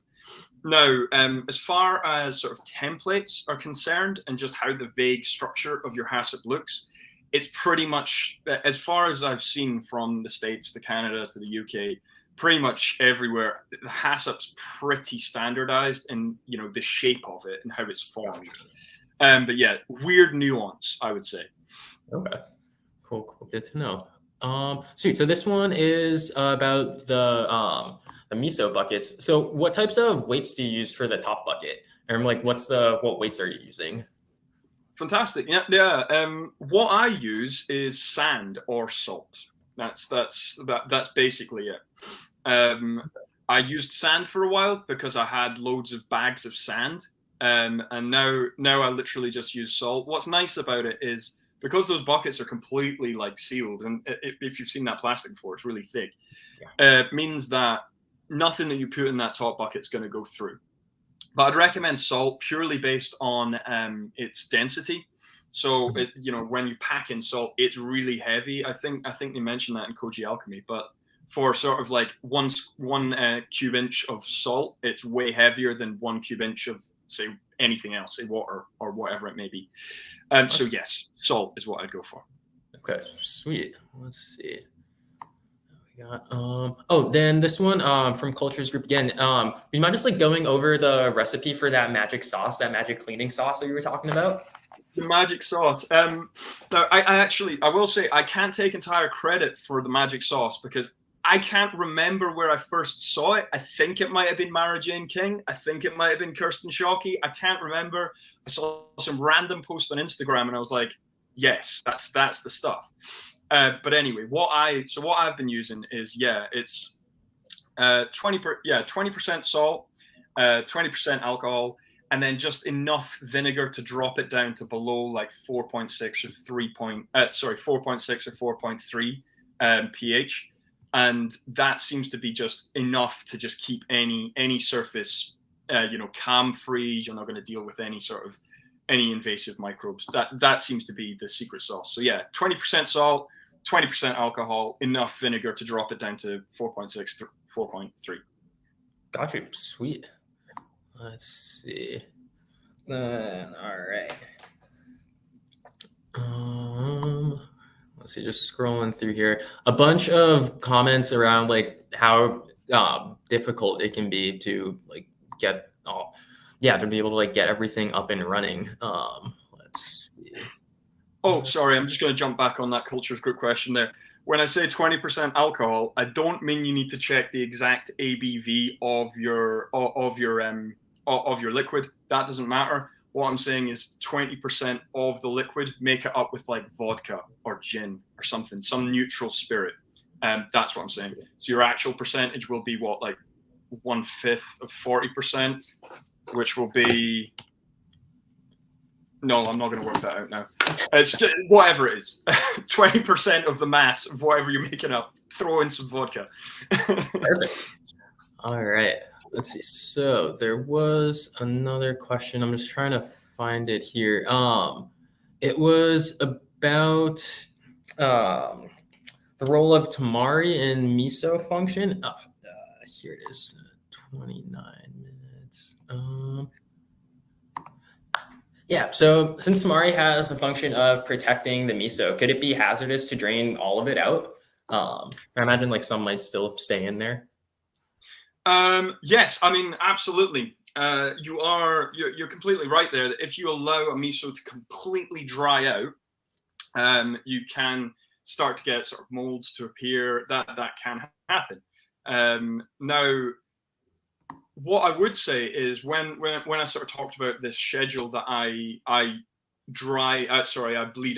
S2: Now, as far as sort of templates are concerned and just how the vague structure of your HACCP looks, it's pretty much, as far as I've seen from the States to Canada to the UK, pretty much everywhere, the HACCP's pretty standardized in the shape of it and how it's formed. But yeah, weird nuance, I would say.
S1: Okay, cool, good to know. Sweet. So this one is about the miso buckets. So what types of weights do you use for the top bucket? And like, what weights are you using?
S2: Fantastic. Yeah. What I use is sand or salt. That's basically it. I used sand for a while because I had loads of bags of sand. And now I literally just use salt. What's nice about it is because those buckets are completely like sealed, and if you've seen that plastic before, it's really thick. Yeah. It means that nothing that you put in that top bucket is going to go through. But I'd recommend salt purely based on its density. So when you pack in salt, it's really heavy. I think they mentioned that in Koji Alchemy, but for sort of like one cube inch of salt, it's way heavier than 1 cube inch of, say, anything else, say water or whatever it may be. So yes, salt is what I'd go for.
S1: Okay, sweet. Let's see. Yeah. Oh, then this one from Cultures Group again. Do you mind just like going over the recipe for that magic sauce, that magic cleaning sauce that you were talking about?
S2: The magic sauce. Now, I will say I can't take entire credit for the magic sauce because I can't remember where I first saw it. I think it might have been Mara Jane King. I think it might have been Kirsten Shockey. I can't remember. I saw some random post on Instagram and I was like, yes, that's the stuff. But anyway, what I've been using is it's 20% salt, 20% alcohol, and then just enough vinegar to drop it down to below like 4.6 or 4.6 or 4.3 pH, and that seems to be just enough to just keep any surface cam free. You're not going to deal with any invasive microbes. That seems to be the secret sauce. So yeah, 20% salt, 20% alcohol, enough vinegar to drop it down to 4.6 to 4.3.
S1: Got you. Sweet. Let's see. All right. Let's see. Just scrolling through here. A bunch of comments around like how difficult it can be to like get to be able to like get everything up and running. Let's see.
S2: Oh, sorry. I'm just going to jump back on that Cultures Group question there. When I say 20% alcohol, I don't mean you need to check the exact ABV of your liquid. That doesn't matter. What I'm saying is 20% of the liquid, make it up with like vodka or gin or something, some neutral spirit. That's what I'm saying. So your actual percentage will be what, like 1/5 of 40%, which will be. No, I'm not going to work that out now. It's just, whatever it is, 20% of the mass of whatever you're making up. Throw in some vodka.
S1: Perfect. All right. Let's see. So there was another question. I'm just trying to find it here. It was about the role of tamari in miso function. Here it is. 29 minutes. Yeah, so since tamari has the function of protecting the miso, could it be hazardous to drain all of it out? I imagine like some might still stay in there.
S2: Yes, I mean, absolutely. You're completely right there. That if you allow a miso to completely dry out, you can start to get sort of molds to appear. That can happen. Now, what I would say is when I sort of talked about this schedule that I bleed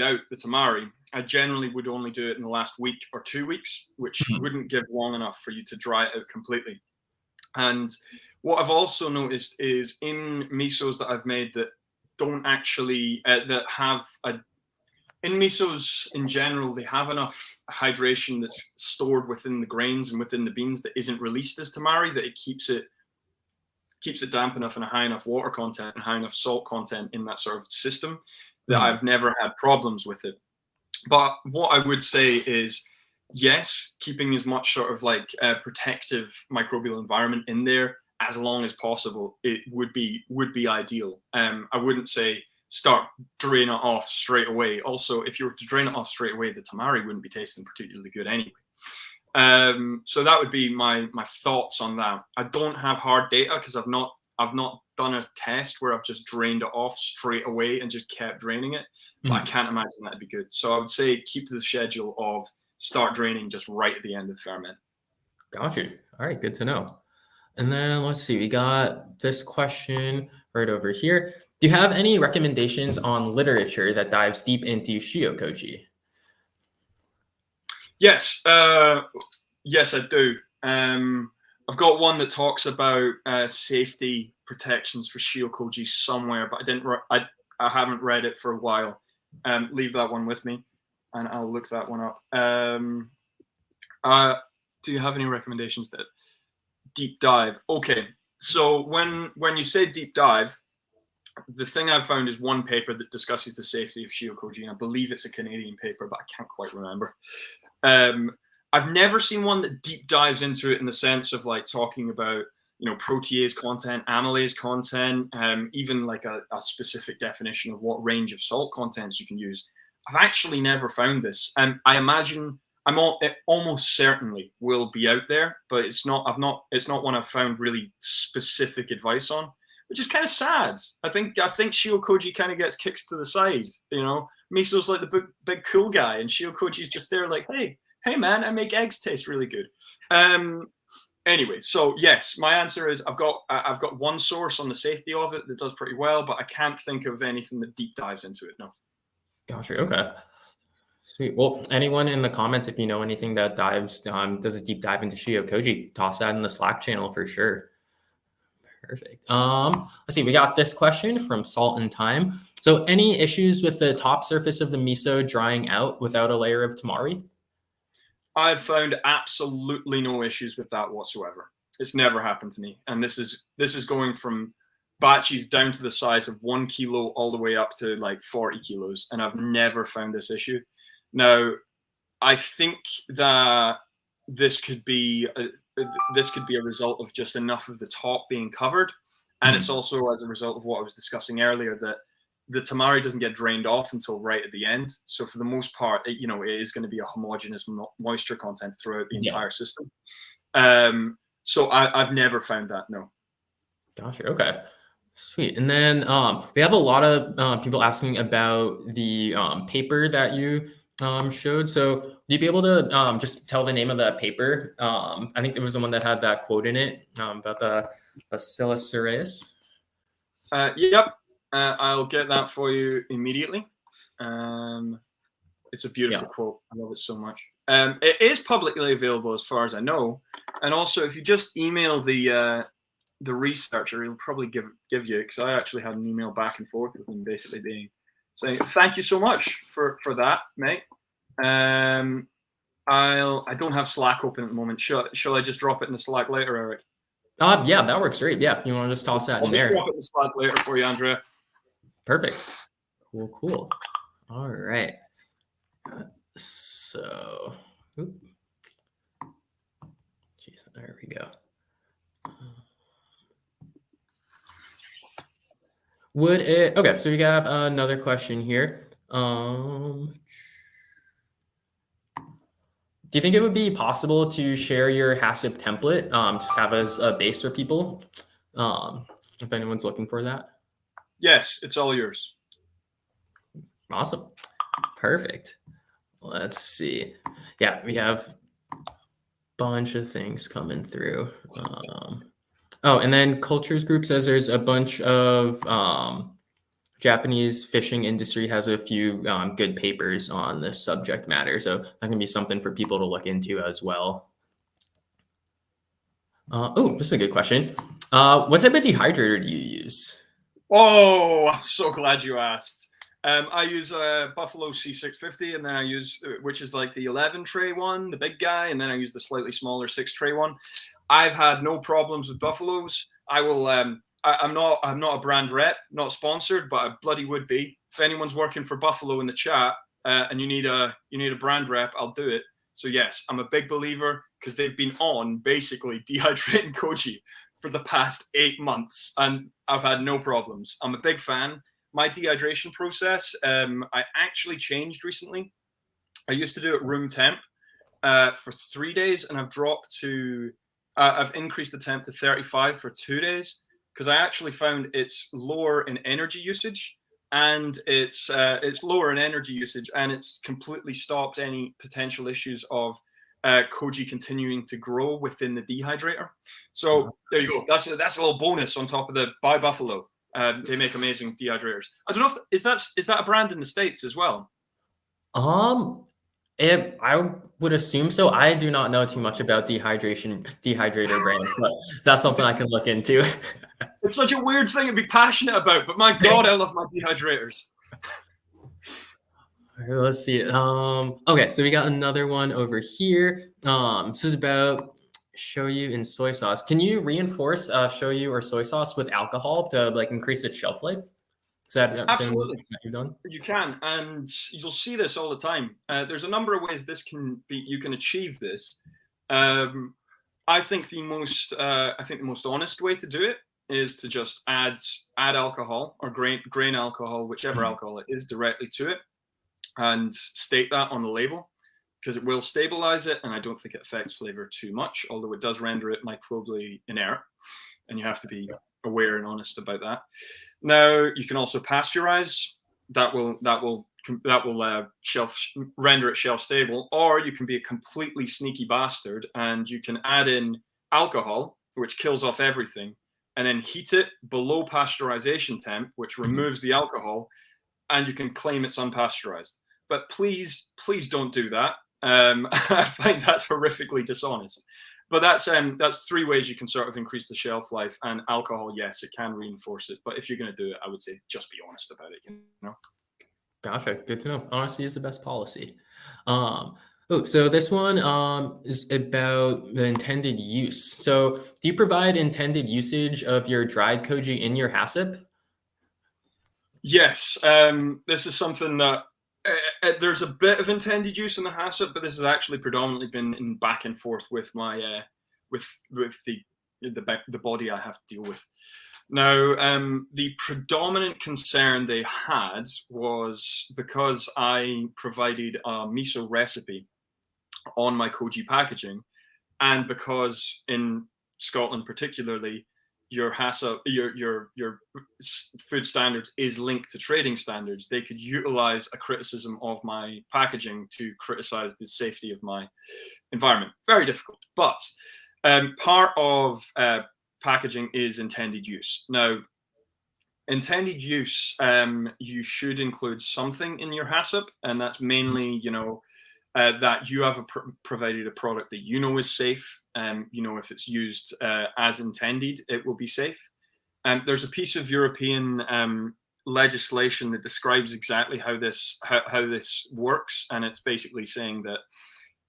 S2: out the tamari, I generally would only do it in the last week or 2 weeks, which wouldn't give long enough for you to dry it out completely. And what I've also noticed is in misos that I've made that don't actually that have in misos in general, they have enough hydration that's stored within the grains and within the beans that isn't released as tamari, that it keeps it damp enough and a high enough water content and high enough salt content in that sort of system that I've never had problems with it. But what I would say is, yes, keeping as much sort of like protective microbial environment in there as long as possible, it would be ideal. I wouldn't say start drain it off straight away. Also, if you were to drain it off straight away, the tamari wouldn't be tasting particularly good anyway. So that would be my thoughts on that. I don't have hard data because I've not done a test where I've just drained it off straight away and just kept draining it. But I can't imagine that'd be good. So I would say keep to the schedule of start draining just right at the end of the ferment.
S1: Got you. All right, good to know. And then let's see, we got this question right over here. Do you have any recommendations on literature that dives deep into shio-koji?
S2: Yes, yes, I do. I've got one that talks about safety protections for shio-koji somewhere, but I haven't read it for a while. Leave that one with me, and I'll look that one up. Do you have any recommendations that deep dive? Okay, so when you say deep dive, the thing I've found is one paper that discusses the safety of shio-koji, and I believe it's a Canadian paper, but I can't quite remember. I've never seen one that deep dives into it in the sense of like talking about, protease content, amylase content, even like a specific definition of what range of salt contents you can use. I've actually never found this. I imagine it almost certainly will be out there, but it's not one I've found really specific advice on, which is kind of sad. I think Shio kind of gets kicks to the side. You know, Miso's like the big cool guy, and Shio Koji's just there like, hey man, I make eggs taste really good. Anyway, so yes, my answer is I've got one source on the safety of it that does pretty well, but I can't think of anything that deep dives into it. No.
S1: Gotcha. Okay. Sweet. Well, anyone in the comments, if you know anything that does a deep dive into Shio Koji, toss that in the Slack channel for sure. Perfect. Let's see. We got this question from Salt and Time. So, any issues with the top surface of the miso drying out without a layer of tamari?
S2: I've found absolutely no issues with that whatsoever. It's never happened to me, and this is going from batches down to the size of 1 kilo all the way up to like 40 kilos, and I've never found this issue. Now, I think that this could be a result of just enough of the top being covered, and it's also as a result of what I was discussing earlier, that the tamari doesn't get drained off until right at the end. So for the most part, it is going to be a homogeneous moisture content throughout the entire system. So I've never found that. No.
S1: Gotcha. Okay. Sweet. And then we have a lot of people asking about the paper that you showed. So would you be able to just tell the name of that paper? I think it was the one that had that quote in it about the Bacillus cereus.
S2: Yep. I'll get that for you immediately. It's a beautiful quote. I love it so much. It is publicly available as far as I know. And also, if you just email the researcher, he'll probably give you, because I actually had an email back and forth with him basically saying, thank you so much for that, mate. I don't have Slack open at the moment. Shall I just drop it in the Slack later, Eric?
S1: Yeah, that works great. Yeah, you want to just toss that in there?
S2: I'll drop it in the Slack later for you, Andrea.
S1: Perfect. Cool. All right. So, there we go. Okay, so we got another question here. Do you think it would be possible to share your HACCP template, just have as a base for people, if anyone's looking for that?
S2: Yes, it's all yours.
S1: Awesome. Perfect. Let's see. Yeah, we have a bunch of things coming through. And then Cultures Group says there's a bunch of Japanese fishing industry has a few good papers on this subject matter. So that can be something for people to look into as well. This is a good question. What type of dehydrator do you use?
S2: Oh, I'm so glad you asked. I use a Buffalo C650, and then I use, which is like the 11 tray one, the big guy, and then I use the slightly smaller 6 tray one. I've had no problems with Buffaloes. I will. I'm not a brand rep, not sponsored, but I bloody would be. If anyone's working for Buffalo in the chat and you need a brand rep, I'll do it. So yes, I'm a big believer, because they've been on basically dehydrating Koji for the past 8 months, and I've had no problems. I'm a big fan. My dehydration process, I actually changed recently. I used to do it room temp for 3 days, and I've increased the temp to 35 for 2 days, because I actually found it's lower in energy usage, and it's completely stopped any potential issues of Koji continuing to grow within the dehydrator. So there you go. That's a little bonus on top of the By Buffalo. They make amazing dehydrators. I don't know if is that a brand in the States as well?
S1: I would assume so. I do not know too much about dehydrator brands, but that's something I can look into.
S2: It's such a weird thing to be passionate about, but my God, I love my dehydrators.
S1: Let's see. Okay, so we got another one over here. This is about shoyu and soy sauce. Can you reinforce shoyu or soy sauce with alcohol to increase its shelf life? Is that
S2: absolutely
S1: you've done?
S2: You can, and you'll see this all the time. There's a number of ways you can achieve this. I think the most honest way to do it is to just add alcohol or grain alcohol, whichever alcohol it is, directly to it, and state that on the label. because it will stabilize it, and I don't think it affects flavor too much, although it does render it microbially inert, and you have to be aware and honest about that. Now, you can also pasteurize. That will render it shelf stable, or you can be a completely sneaky bastard and you can add in alcohol, which kills off everything, and then heat it below pasteurization temp, which removes the alcohol, and you can claim it's unpasteurized. But please don't do that. I find that's horrifically dishonest. But that's 3 ways you can sort of increase the shelf life. And alcohol, yes, it can reinforce it. But if you're going to do it, I would say just be honest about it. You know.
S1: Gotcha. Good to know. Honesty is the best policy. So this one is about the intended use. So do you provide intended usage of your dried koji in your HACCP?
S2: Yes. This is something that there's a bit of intended use in the HACCP, but this has actually predominantly been in back and forth with my with the body I have to deal with. Now, the predominant concern they had was because I provided a miso recipe on my koji packaging, and because in Scotland particularly, your HACCP, your food standards is linked to trading standards, they could utilize a criticism of my packaging to criticize the safety of my environment. Very difficult, but part of packaging is intended use. Now, intended use, you should include something in your HACCP, and that's mainly, that you have provided a product that you know is safe. If it's used as intended, it will be safe. There's a piece of European legislation that describes exactly how this works, and it's basically saying that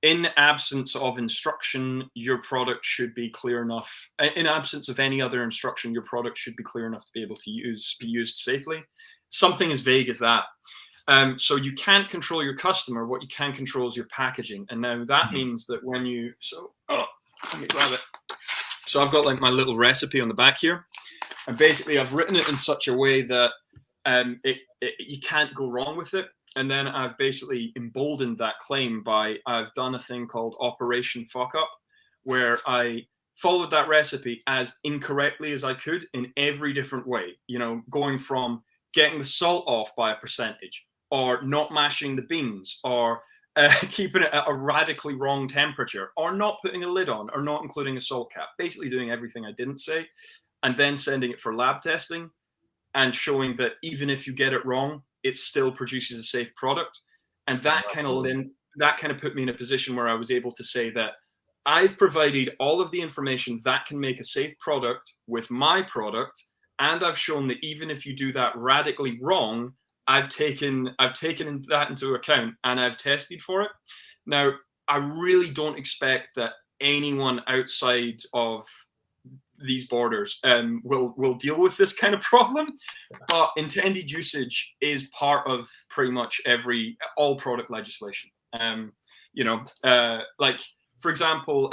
S2: in absence of instruction, your product should be clear enough. In absence of any other instruction, your product should be clear enough to be able to be used safely. Something as vague as that. So you can't control your customer. What you can control is your packaging. And now that means that when you, let me grab it. So I've got like my little recipe on the back here. And basically I've written it in such a way that you can't go wrong with it. And then I've basically emboldened that claim by I've done a thing called Operation Fuck Up, where I followed that recipe as incorrectly as I could in every different way, going from getting the salt off by a percentage, or not mashing the beans, or keeping it at a radically wrong temperature, or not putting a lid on, or not including a salt cap, basically doing everything I didn't say, and then sending it for lab testing and showing that even if you get it wrong, it still produces a safe product. And that kind of put me in a position where I was able to say that I've provided all of the information that can make a safe product with my product, and I've shown that even if you do that radically wrong, I've taken that into account and I've tested for it. Now, I really don't expect that anyone outside of these borders will deal with this kind of problem, but intended usage is part of pretty much all product legislation. Like for example,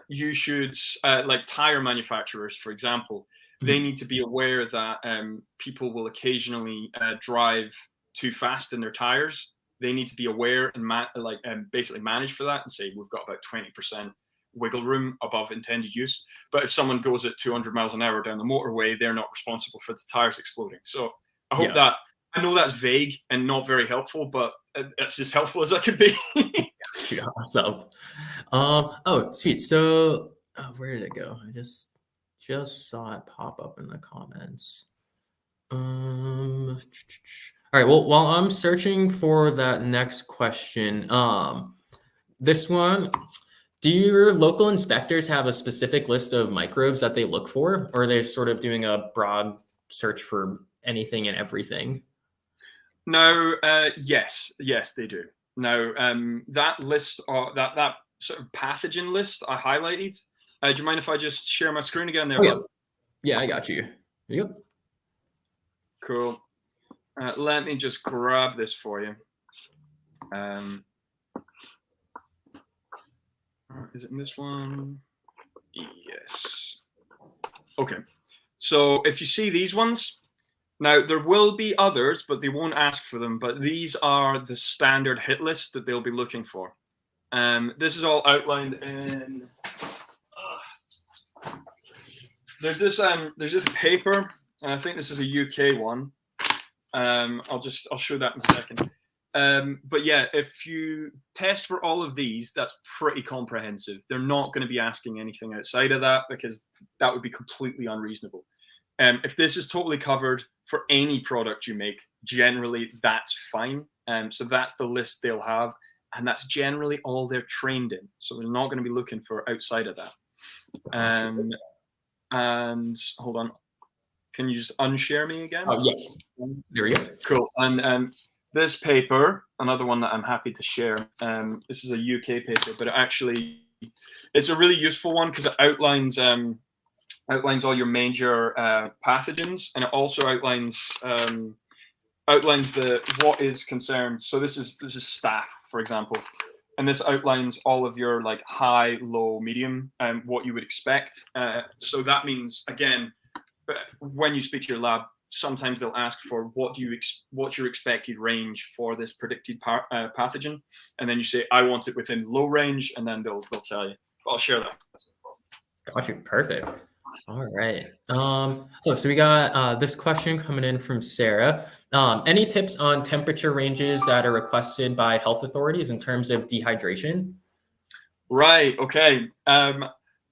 S2: you should like tire manufacturers, for example, they need to be aware that people will occasionally drive too fast in their tires. They need to be aware and basically manage for that and say we've got about 20% wiggle room above intended use. But if someone goes at 200 miles an hour down the motorway, they're not responsible for the tires exploding. So I hope that, I know that's vague and not very helpful, but it's as helpful as I could be.
S1: Awesome. Oh, sweet. So where did it go? I just saw it pop up in the comments. All right. Well, while I'm searching for that next question, this one, do your local inspectors have a specific list of microbes that they look for, or are they sort of doing a broad search for anything and everything?
S2: No, yes, they do. Now, that list, that sort of pathogen list I highlighted. Do you mind if I just share my screen again there?
S1: Oh, yeah, I got you. Yep.
S2: Cool. Let me just grab this for you. Is it in this one? Yes. Okay. So if you see these ones, Now, there will be others, but they won't ask for them. But these are the standard hit list that they'll be looking for. This is all outlined in. There's this paper, and I think this is a UK one. I'll show that in a second. But yeah, if you test for all of these, that's pretty comprehensive. They're not going to be asking anything outside of that because that would be completely unreasonable. If this is totally covered for any product you make, generally that's fine. So that's the list they'll have, and that's generally all they're trained in. So they're not going to be looking for outside of that. And hold on, can you just unshare me again?
S1: Oh, yes. There we go.
S2: Cool. And this paper, another one that I'm happy to share. This is a UK paper, but it's a really useful one because it outlines all your major pathogens, and it also outlines what is concerned. So this is staph, for example, and this outlines all of your like high, low, medium, and what you would expect. So that means, again, when you speak to your lab, sometimes they'll ask for what's your expected range for this predicted pathogen, and then you say I want it within low range, and then they'll tell you. I'll share that.
S1: Got you. Perfect. All right. So we got this question coming in from Sarah. Any tips on temperature ranges that are requested by health authorities in terms of dehydration?
S2: Right. Okay.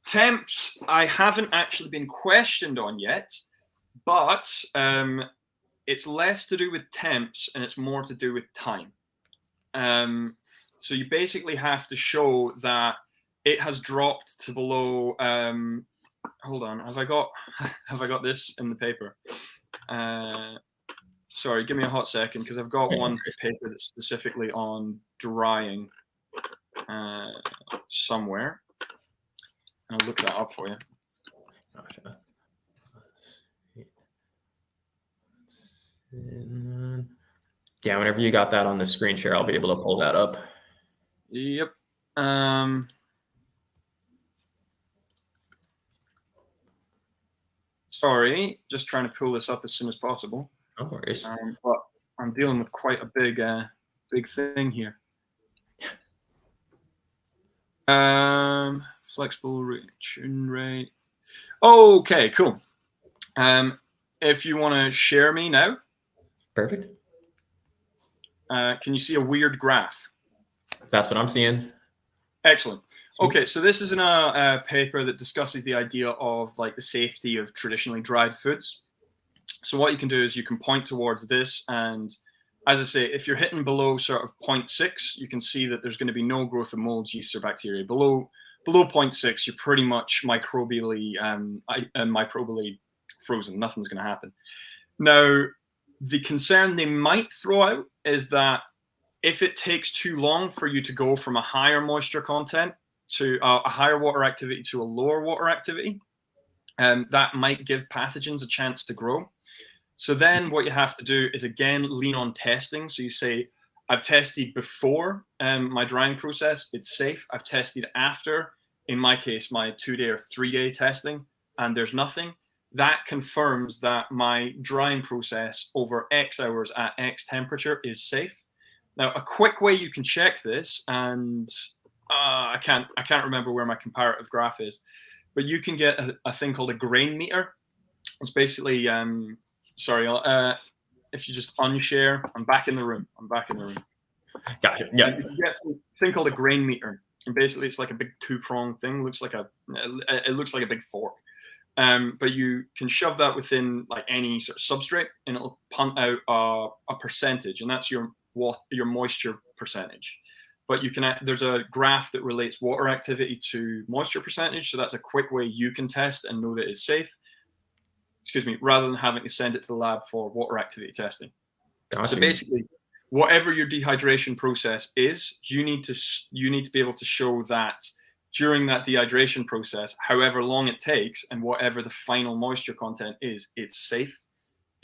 S2: Temps, I haven't actually been questioned on yet, but it's less to do with temps and it's more to do with time. So you basically have to show that it has dropped to below. Hold on, have I got this in the paper? Sorry, give me a hot second because I've got one paper that's specifically on drying somewhere. I'll look that up for you.
S1: Gotcha. Yeah, whenever you got that on the screen share, I'll be able to pull that up.
S2: Yep. Sorry, just trying to pull this up as soon as possible.
S1: No worries.
S2: But I'm dealing with quite a big thing here. Flexible reaction rate. Okay, cool. If you want to share me now.
S1: Perfect.
S2: Can you see a weird graph?
S1: That's what I'm seeing.
S2: Excellent. Okay, so this is in a paper that discusses the idea of like the safety of traditionally dried foods. So what you can do is you can point towards this, and as I say, if you're hitting below sort of 0.6, you can see that there's going to be no growth of molds, yeast, or bacteria. Below 0.6, you're pretty much microbially frozen. Nothing's going to happen. Now, the concern they might throw out is that if it takes too long for you to go from a higher moisture content to a higher water activity to a lower water activity, that might give pathogens a chance to grow. So then what you have to do is, again, lean on testing. So you say, I've tested before my drying process, it's safe. I've tested after, in my case, my 2-day or 3-day testing, and there's nothing. That confirms that my drying process over X hours at X temperature is safe. Now, a quick way you can check this, and I can't remember where my comparative graph is, but you can get a thing called a grain meter. It's basically, sorry, if you just unshare, I'm back in the room.
S1: Gotcha. Yeah.
S2: You can get a thing called a grain meter, and basically it's like a big 2-prong thing. It looks like a big fork. But you can shove that within like any sort of substrate, and it'll punt out a percentage, and that's your moisture percentage. But you can, there's a graph that relates water activity to moisture percentage, so that's a quick way you can test and know that it's safe. Excuse me, rather than having to send it to the lab for water activity testing. Gotcha. So basically, whatever your dehydration process is, you need to be able to show that during that dehydration process, however long it takes and whatever the final moisture content is, it's safe,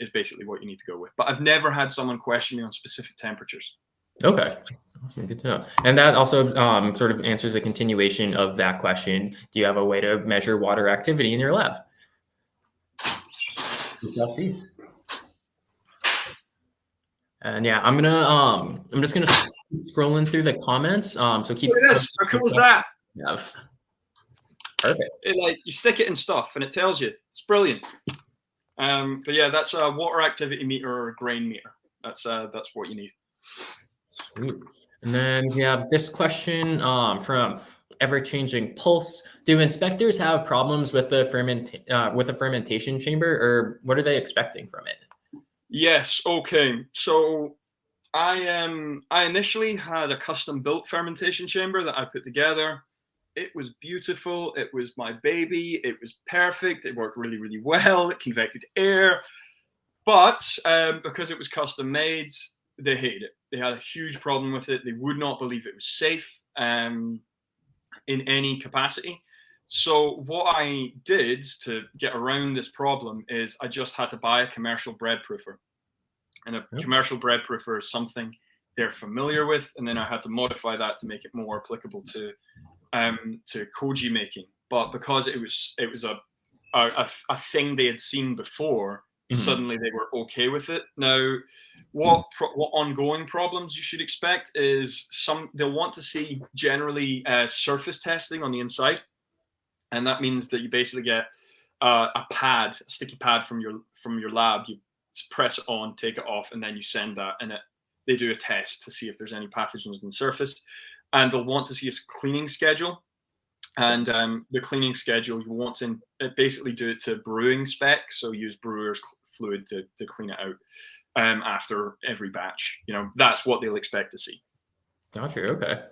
S2: is basically what you need to go with. But I've never had someone question me on specific temperatures.
S1: Okay. Awesome. Good to know. And that also sort of answers a continuation of that question. Do you have a way to measure water activity in your lab? We shall see. And yeah, I'm just gonna keep scrolling through the comments. So keep.
S2: Look at this. How cool is that?
S1: Yeah. Perfect.
S2: Like you stick it in stuff and it tells you. It's brilliant. But yeah, that's a water activity meter or a grain meter. That's what you need.
S1: Sweet. And then we have this question from ever-changing pulse. Do inspectors have problems with the fermentation chamber, or what are they expecting from it?
S2: Yes. Okay. So I initially had a custom built fermentation chamber that I put together. It was beautiful. It was my baby. It was perfect. It worked really, really well. It convected air. But because it was custom made, they hated it. They had a huge problem with it. They would not believe it was safe in any capacity. So what I did to get around this problem is I just had to buy a commercial bread proofer. And a commercial bread proofer is something they're familiar with. And then I had to modify that to make it more applicable to koji making. But because it was a thing they had seen before, suddenly they were okay with it. Now, what ongoing problems you should expect is they'll want to see generally surface testing on the inside, and that means that you basically get a sticky pad from your lab. You press it on, take it off, and then you send that, and they do a test to see if there's any pathogens on the surface, and they'll want to see a cleaning schedule. And the cleaning schedule, you want to basically do it to brewing spec. So use brewer's fluid to clean it out after every batch. That's what they'll expect to see.
S1: Gotcha. Okay.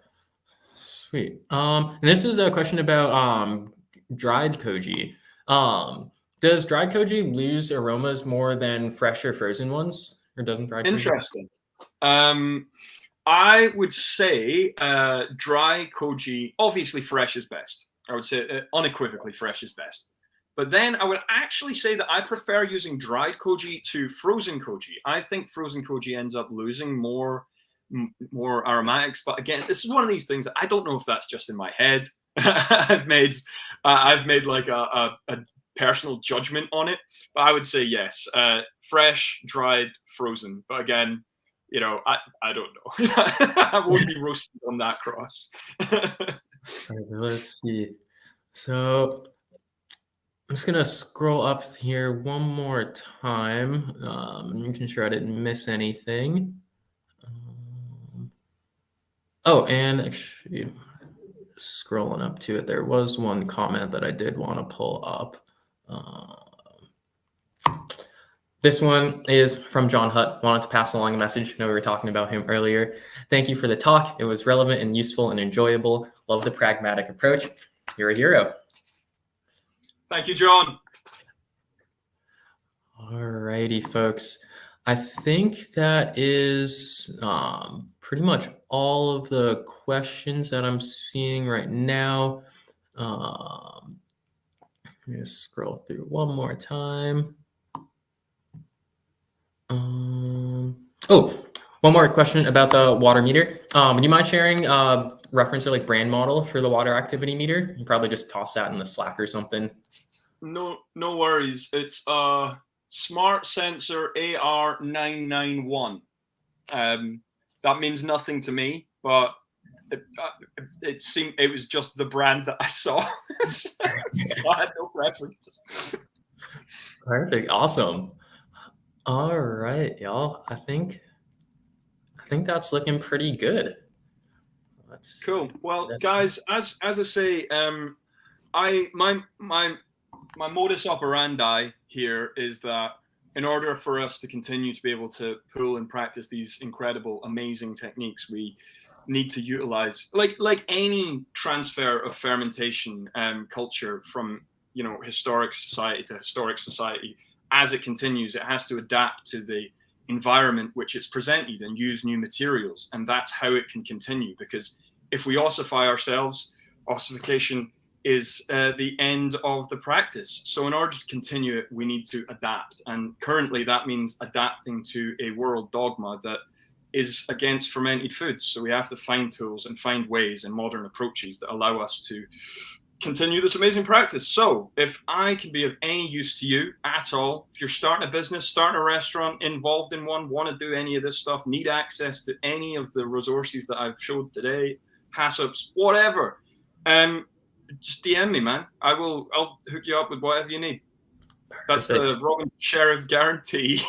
S1: Sweet. And this is a question about dried koji. Does dried koji lose aromas more than fresh or frozen ones, or doesn't dried?
S2: Interesting. I would say dry koji, obviously fresh is best. I would say unequivocally fresh is best. But then I would actually say that I prefer using dried koji to frozen koji. I think frozen koji ends up losing more aromatics. But again, this is one of these things that I don't know if that's just in my head. I've made like a personal judgment on it. But I would say yes, fresh, dried, frozen. But again, I don't know. I won't be roasted on that cross.
S1: Let's see. So I'm just gonna scroll up here one more time, making sure I didn't miss anything. And actually, scrolling up to it, there was one comment that I did want to pull up. This one is from John Hutt. Wanted to pass along a message. I know we were talking about him earlier. Thank you for the talk. It was relevant and useful and enjoyable. Love the pragmatic approach. You're a hero.
S2: Thank you, John.
S1: Alrighty, folks. I think that is pretty much all of the questions that I'm seeing right now. Let me just scroll through one more time. One more question about the water meter. Would you mind sharing reference or like brand model for the water activity meter? You probably just toss that in the Slack or something.
S2: No worries. It's Smart Sensor AR991. That means nothing to me, but it seemed it was just the brand that I saw. So I had no preference.
S1: Perfect. Awesome. All right, y'all. I think that's looking pretty good.
S2: Cool. Well, guys, as I say, my modus operandi here is that in order for us to continue to be able to pull and practice these incredible, amazing techniques, we need to utilize like any transfer of fermentation culture from historic society to historic society. As it continues, it has to adapt to the environment which it's presented and use new materials, and that's how it can continue. Because if we ossify ourselves, ossification is the end of the practice. So in order to continue it, we need to adapt. And currently that means adapting to a world dogma that is against fermented foods. So we have to find tools and find ways and modern approaches that allow us to continue this amazing practice. So if I can be of any use to you at all, if you're starting a business, starting a restaurant, involved in one, want to do any of this stuff, need access to any of the resources that I've showed today, HACCPs, whatever, just DM me, man. I'll hook you up with whatever you need. That's the Robin Sherriff guarantee.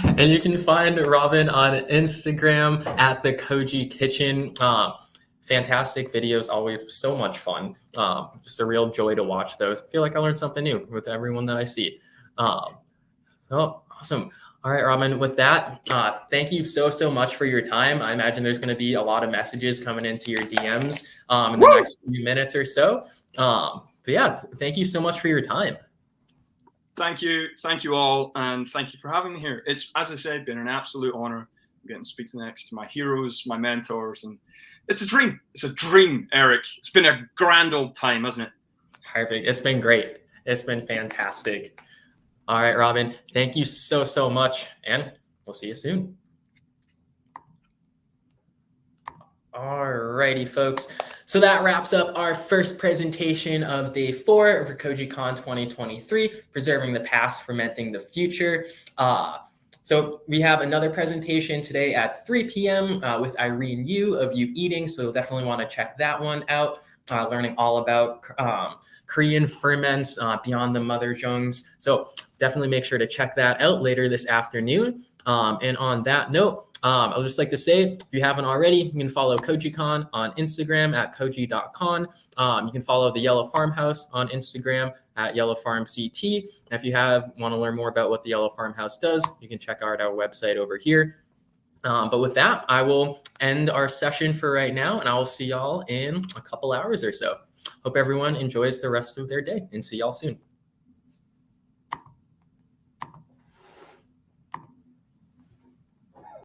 S1: And you can find Robin on Instagram at the Koji Kitchen. Fantastic videos, always so much fun. Just a real joy to watch those. I feel like I learned something new with everyone that I see. Oh, awesome. All right, Robin, with that, thank you so much for your time. I imagine there's going to be a lot of messages coming into your DMs in the next few minutes or so. But yeah, thank you so much for your time.
S2: Thank you all, and thank you for having me here. It's, as I said, been an absolute honor. I'm getting to speak next to my heroes, my mentors, and it's a dream. It's a dream, Eric. It's been a grand old time, hasn't it?
S1: Perfect. It's been great. It's been fantastic. All right, Robin, thank you so much, and we'll see you soon. All righty, folks. So that wraps up our first presentation of day 4 of KojiCon 2023, Preserving the Past, Fermenting the Future. So we have another presentation today at 3 p.m. With Irene Yu of You Eating. So definitely want to check that one out, learning all about Korean ferments beyond the mother jungs. So definitely make sure to check that out later this afternoon. And on that note, I would just like to say, if you haven't already, you can follow KojiCon on Instagram at koji.con. You can follow the Yellow Farmhouse on Instagram at YellowFarmCT. And if you want to learn more about what the Yellow Farmhouse does, you can check out our website over here. But with that, I will end our session for right now, and I will see y'all in a couple hours or so. Hope everyone enjoys the rest of their day, and see y'all soon.